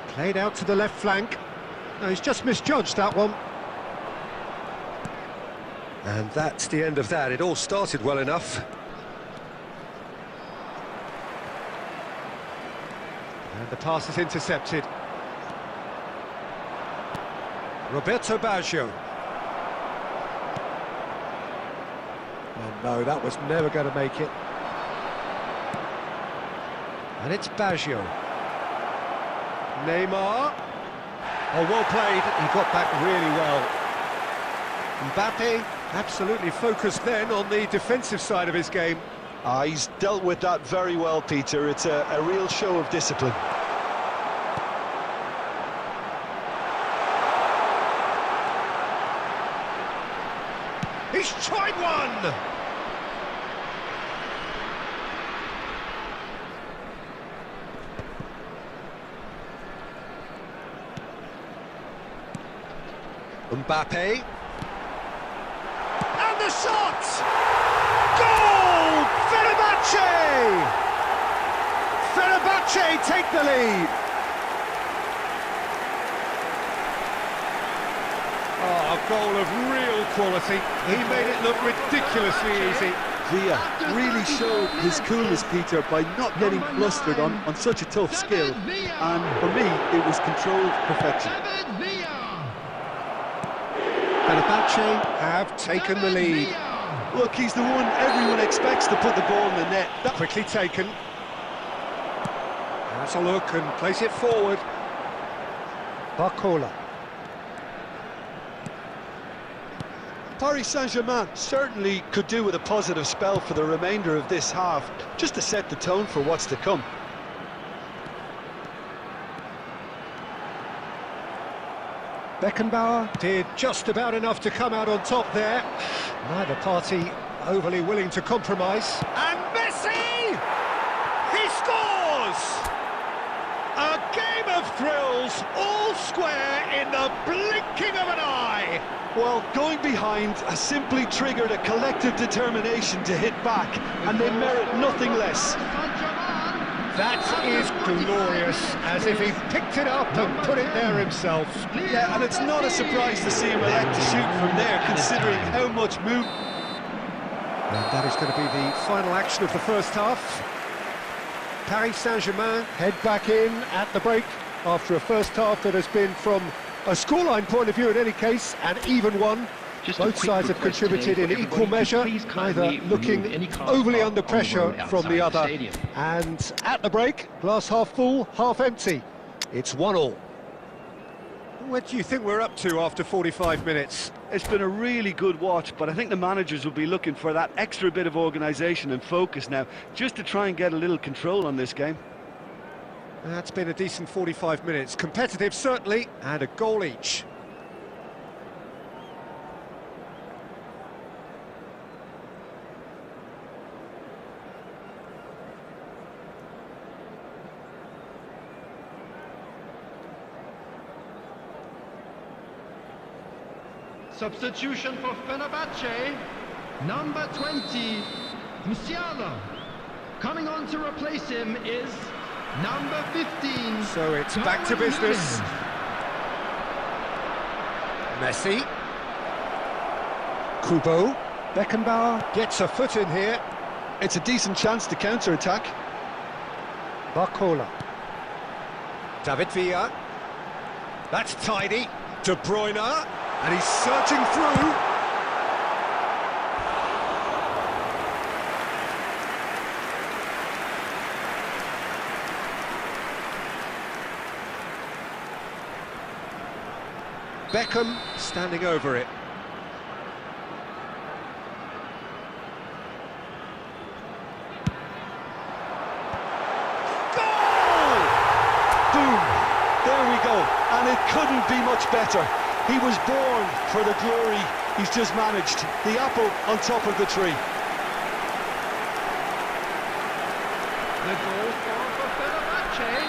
Played out to the left flank. No, he's just misjudged that one. And that's the end of that. It all started well enough. And the pass is intercepted. Roberto Baggio. And no, that was never going to make it. And it's Baggio. Neymar. Oh, well played. He got back really well. Mbappe, absolutely focused then on the defensive side of his game. He's dealt with that very well, Peter. It's a real show of discipline. He's tried one! Mbappe. And the shot! Goal! Fenerbahce! Fenerbahce take the lead. Oh, a goal of real quality. He made it look ridiculously easy. Villa really showed his coolness, Peter, by not getting flustered on such a tough skill. And for me, it was controlled perfection. Fenerbahce have taken the lead. Look, he's the one everyone expects to put the ball in the net. Quickly taken. Has a look and plays it forward. Barcola. Paris Saint-Germain certainly could do with a positive spell for the remainder of this half, just to set the tone for what's to come. Beckenbauer did just about enough to come out on top there. Neither party overly willing to compromise. And Messi! He scores! A game of thrills, all square in the blinking of an eye. Well, going behind has simply triggered a collective determination to hit back, and they merit nothing less. That is glorious, as if he picked it up and put it there himself. Yeah, and it's not a surprise to see him elect to shoot from there, considering how much movement. And that is going to be the final action of the first half. Paris Saint-Germain head back in at the break after a first half that has been, from a scoreline point of view in any case, an even one. Both sides have contributed in equal measure, neither looking overly under pressure from the other. And at the break, glass half full, half empty. It's 1-1. What do you think we're up to after 45 minutes? It's been a really good watch, but I think the managers will be looking for that extra bit of organisation and focus now, just to try and get a little control on this game. That's been a decent 45 minutes. Competitive, certainly, and a goal each. Substitution for Fenerbahce, number 20, Musiala. Coming on to replace him is number 15. So it's back to business. Messi. Kubo. Beckenbauer gets a foot in here. It's a decent chance to counter-attack. Barcola. David Villa. That's tidy. De Bruyne. And he's searching through. Beckham standing over it. Goal! Boom! There we go. And it couldn't be much better. He was born for the glory he's just managed. The apple on top of the tree. The goal scored for Fenerbahce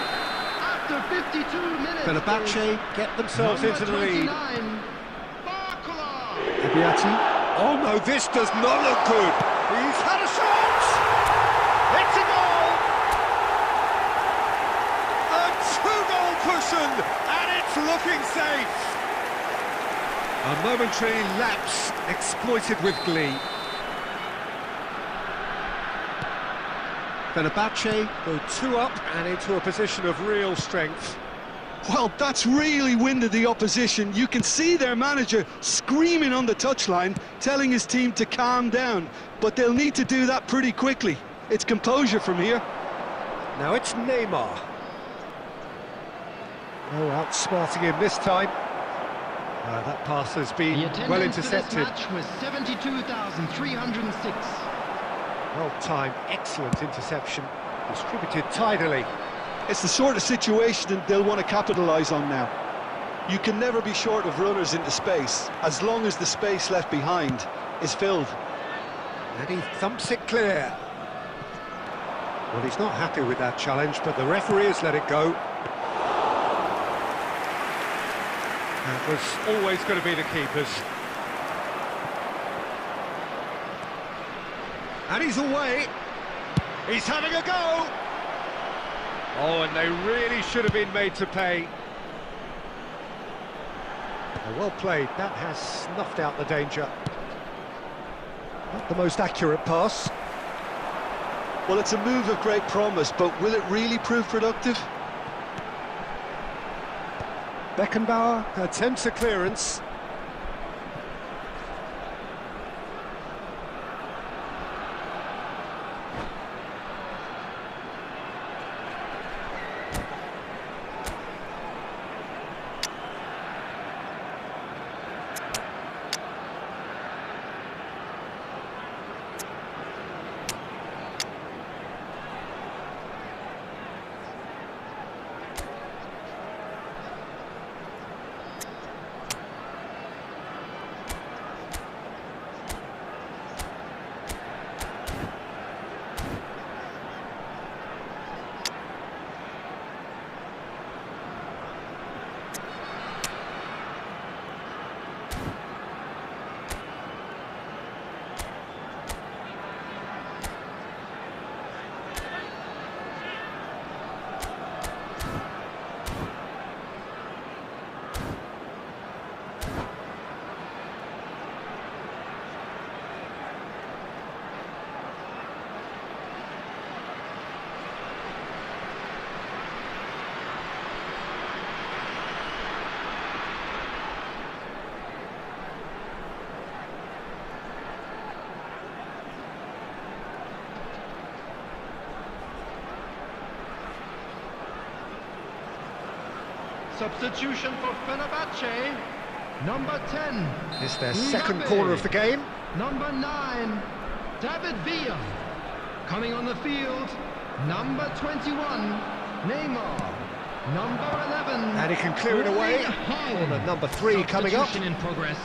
after 52 minutes. Fenerbahce get themselves into the lead. Barcola. Abiati. Oh no, this does not look good. He's had a shot! It's a goal! A two-goal cushion, and it's looking safe. A momentary lapse exploited with glee. Fenerbahce go 2 up and into a position of real strength. Well, that's really winded the opposition. You can see their manager screaming on the touchline, telling his team to calm down. But they'll need to do that pretty quickly. It's composure from here. Now it's Neymar. No outsmarting him this time. That pass has been well intercepted. The attendance for this match was 72,306. Well timed, excellent interception, distributed tidily. It's the sort of situation they'll want to capitalise on now. You can never be short of runners into space, as long as the space left behind is filled. And he thumps it clear. Well, he's not happy with that challenge, but the referee has let it go. That was always going to be the keeper's. And he's away. He's having a go. Oh, and they really should have been made to pay. Well played. That has snuffed out the danger. Not the most accurate pass. Well, it's a move of great promise, but will it really prove productive? Beckenbauer attempts a clearance. Substitution for Fenerbahce. Number 10. It's their second corner of the game. Number 9, David Villa. Coming on the field, number 21, Neymar. Number 11. And he can clear it away. Corner number 3 coming up. Substitution in progress.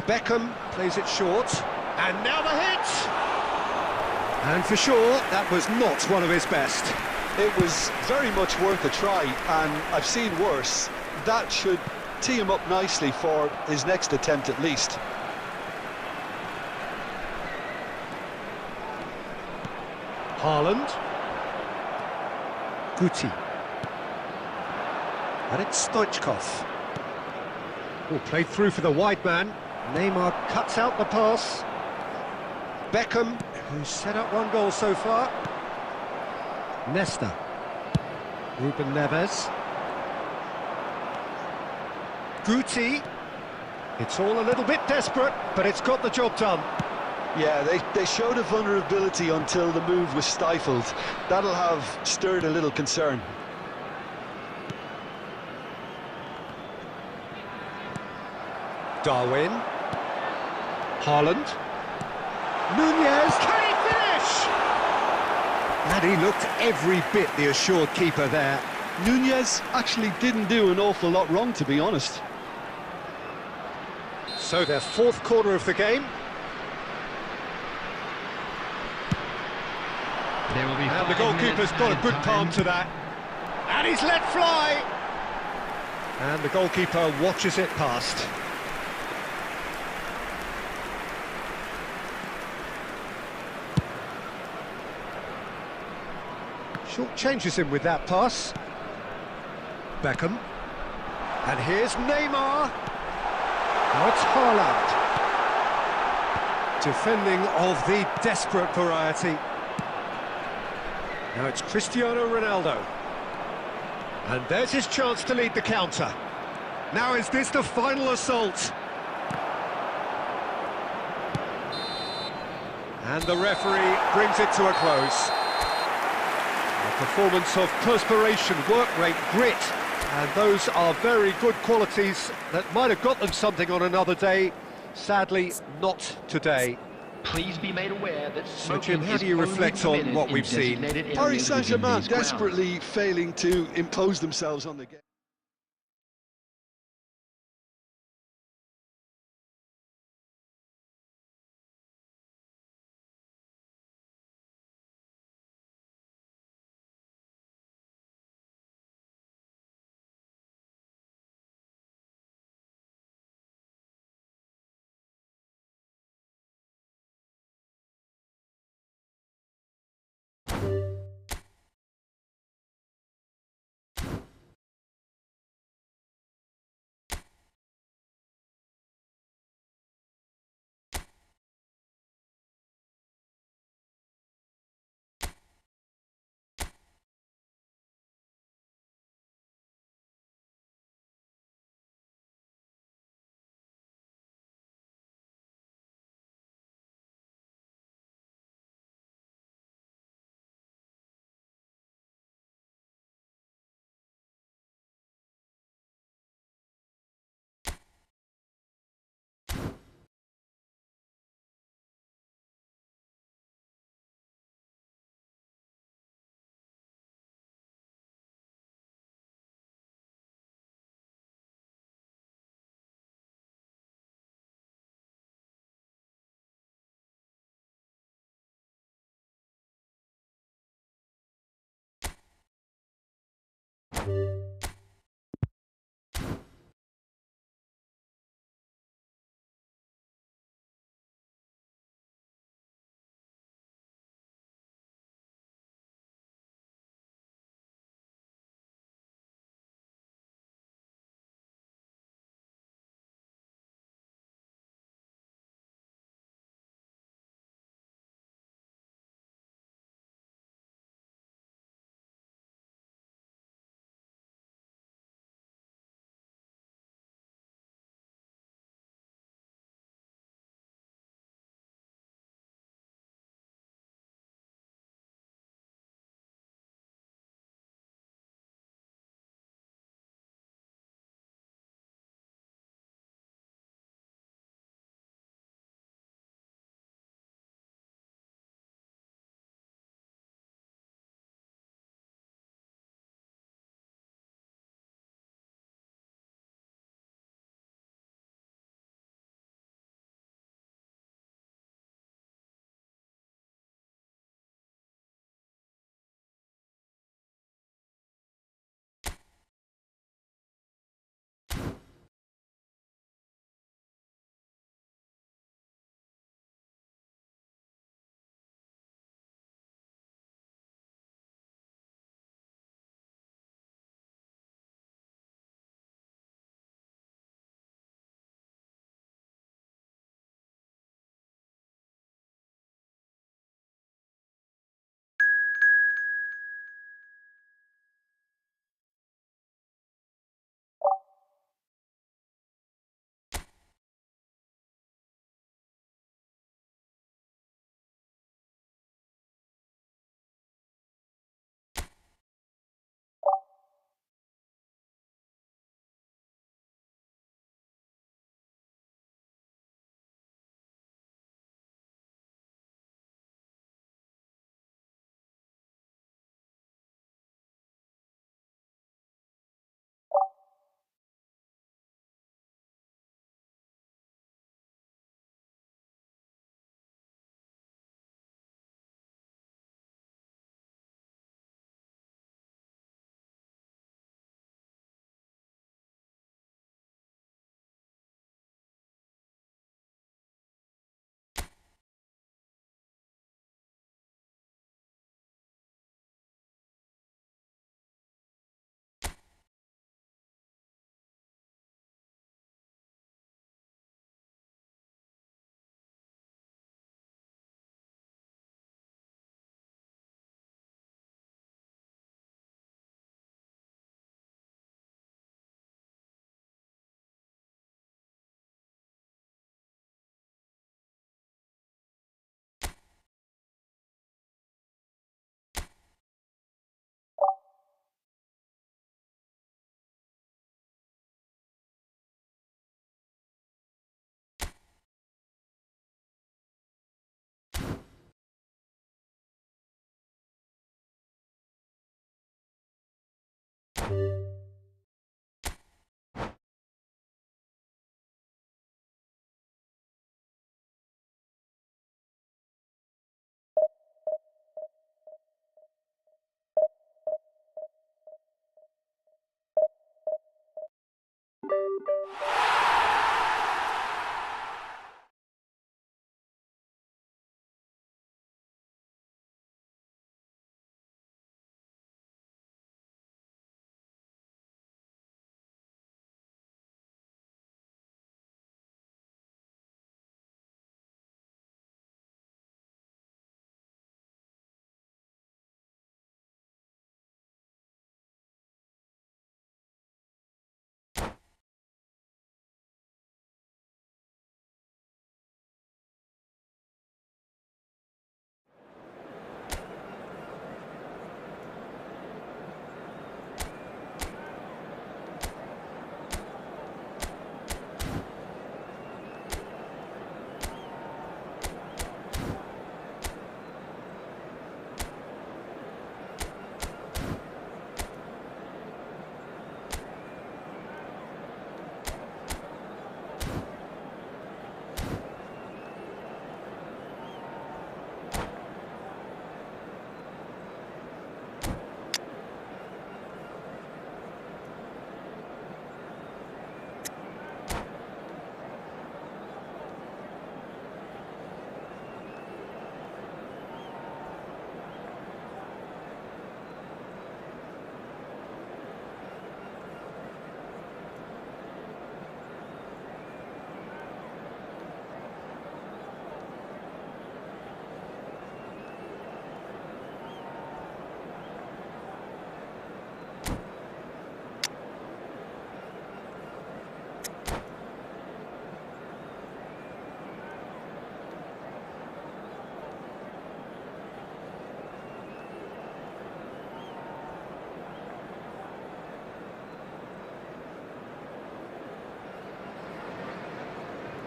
Beckham plays it short, and now the hit! And for sure, that was not one of his best. It was very much worth a try, and I've seen worse. That should tee him up nicely for his next attempt at least. Haaland. Guti. And it's Stoichkov. Oh, played through for the wide man. Neymar cuts out the pass. Beckham, who's set up one goal so far. Nesta. Ruben Neves. Guti. It's all a little bit desperate, but it's got the job done. Yeah, they showed a vulnerability until the move was stifled. That'll have stirred a little concern. Darwin. Haaland. Nunez, can he finish? And he looked every bit the assured keeper there. Nunez actually didn't do an awful lot wrong, to be honest. So their fourth corner of the game. There will be And the 5 goalkeeper's minutes got a added good time. palm to that. And he's let fly. And the goalkeeper watches it past. Short changes him with that pass. Beckham. And here's Neymar. Now it's Haaland. Defending of the desperate variety. Now it's Cristiano Ronaldo. And there's his chance to lead the counter. Now is this the final assault? And the referee brings it to a close. A performance of perspiration, work rate, grit, and those are very good qualities that might have got them something on another day. Sadly, not today. Please be made aware that So, smoking Jim, how is do you only reflect on permitted what in we've seen? designated Paris areas within Saint-Germain these grounds. desperately failing to impose themselves on the game.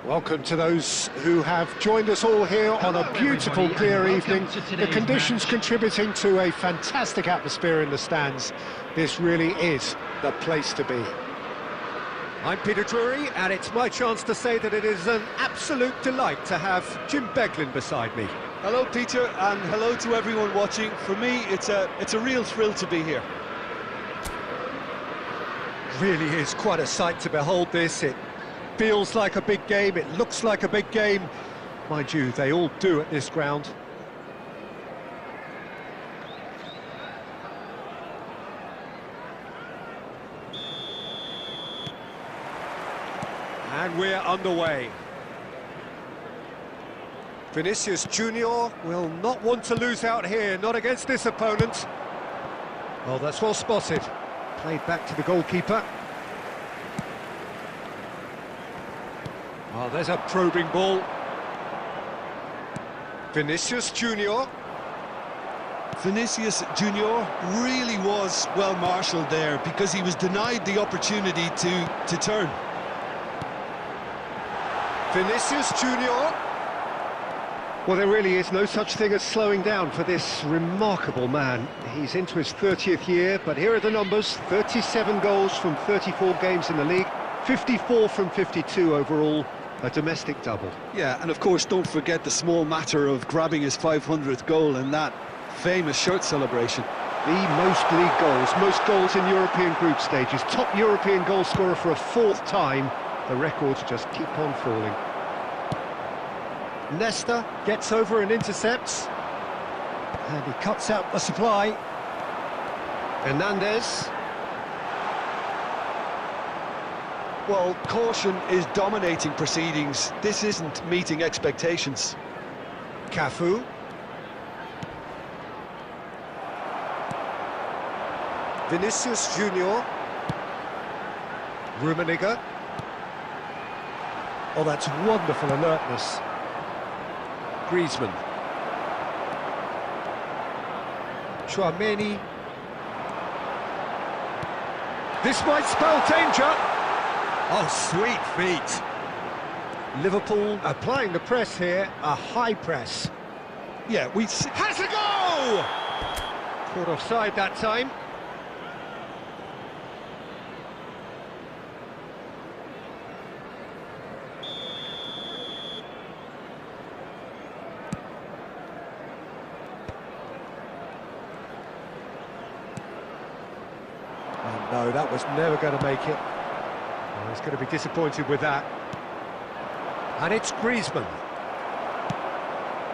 Welcome to those who have joined us all here on a beautiful, clear evening. The conditions contributing to a fantastic atmosphere in the stands. This really is the place to be. I'm Peter Drury, and it's my chance to say that it is an absolute delight to have Jim Beglin beside me. Hello, Peter, and hello to everyone watching. For me, it's a real thrill to be here. Really is quite a sight to behold this. It feels like a big game, it looks like a big game. Mind you, they all do at this ground. And we're underway. Vinicius Junior will not want to lose out here, not against this opponent. Oh, that's well spotted. Played back to the goalkeeper. Oh, there's a probing ball. Vinicius Junior. Vinicius Junior really was well marshalled there because he was denied the opportunity to turn. Vinicius Junior. Well, there really is no such thing as slowing down for this remarkable man. He's into his 30th year, but here are the numbers. 37 goals from 34 games in the league, 54 from 52 overall, a domestic double. Yeah, and of course, don't forget the small matter of grabbing his 500th goal and that famous shirt celebration. The most league goals, most goals in European group stages, top European goal scorer for a fourth time. The records just keep on falling. Nesta gets over and intercepts. And he cuts out the supply. Hernandez. Well, caution is dominating proceedings. This isn't meeting expectations. Cafu. Vinicius Junior. Rummenigge. Oh, that's wonderful alertness. Griezmann. Chouameni. This might spell danger. Oh, sweet feet. Liverpool applying the press here, a high press. Yeah, Has a go! Caught offside that time. No, that was never going to make it. Oh, he's going to be disappointed with that. And it's Griezmann.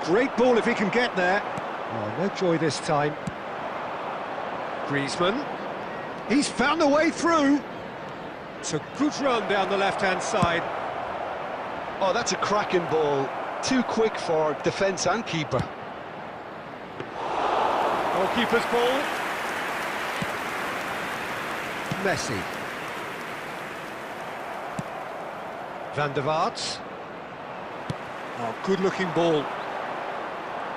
Great ball if he can get there. Oh, no joy this time. Griezmann. He's found a way through. It's a good run down the left-hand side. Oh, that's a cracking ball. Too quick for defence and keeper. Goalkeeper's ball. Messi. Van der Vaart. Oh, good-looking ball.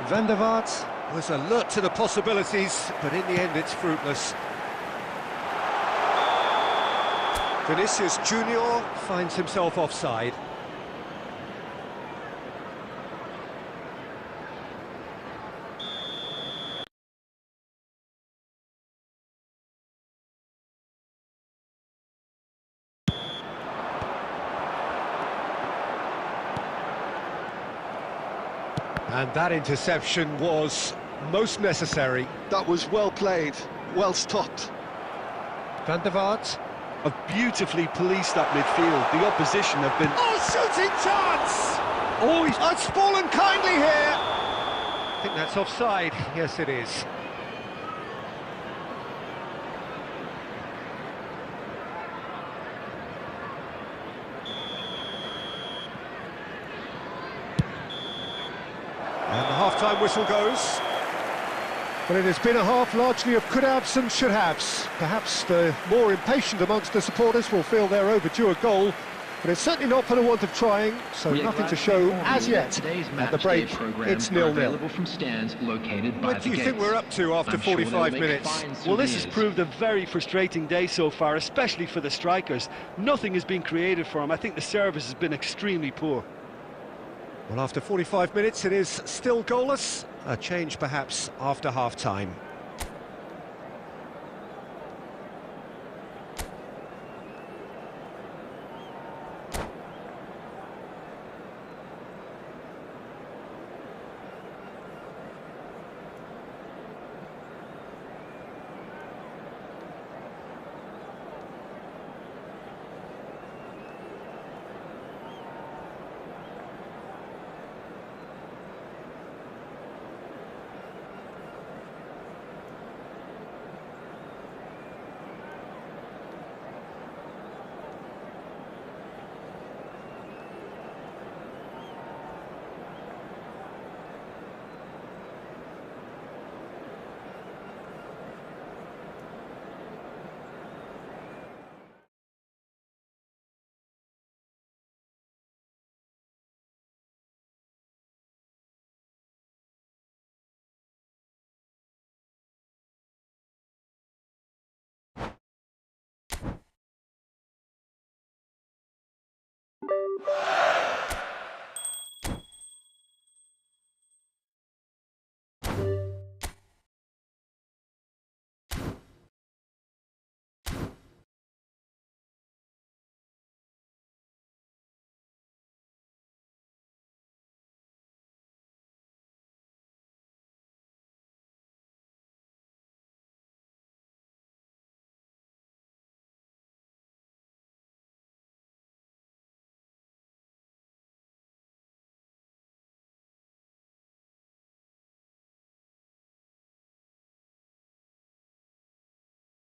Van der Vaart was alert to the possibilities, but in the end it's fruitless. Vinicius Junior finds himself offside. And that interception was most necessary. That was well played, well stopped. Van der Vaart. Have beautifully policed that midfield. The opposition have been... Oh, shooting chance! Oh, it's fallen kindly here. I think that's offside. Yes, it is. And the half-time whistle goes. Well, it has been a half largely of could-haves and should-haves. Perhaps the more impatient amongst the supporters will feel they're overdue a goal, But it's certainly not for the want of trying, so nothing to show as yet. At the break, it's 0-0. from stands located by What do you think we're up to after 45 minutes? Well, this has proved a very frustrating day so far, especially for the strikers. Nothing has been created for them. I think the service has been extremely poor. Well, after 45 minutes, it is still goalless. A change perhaps after half-time.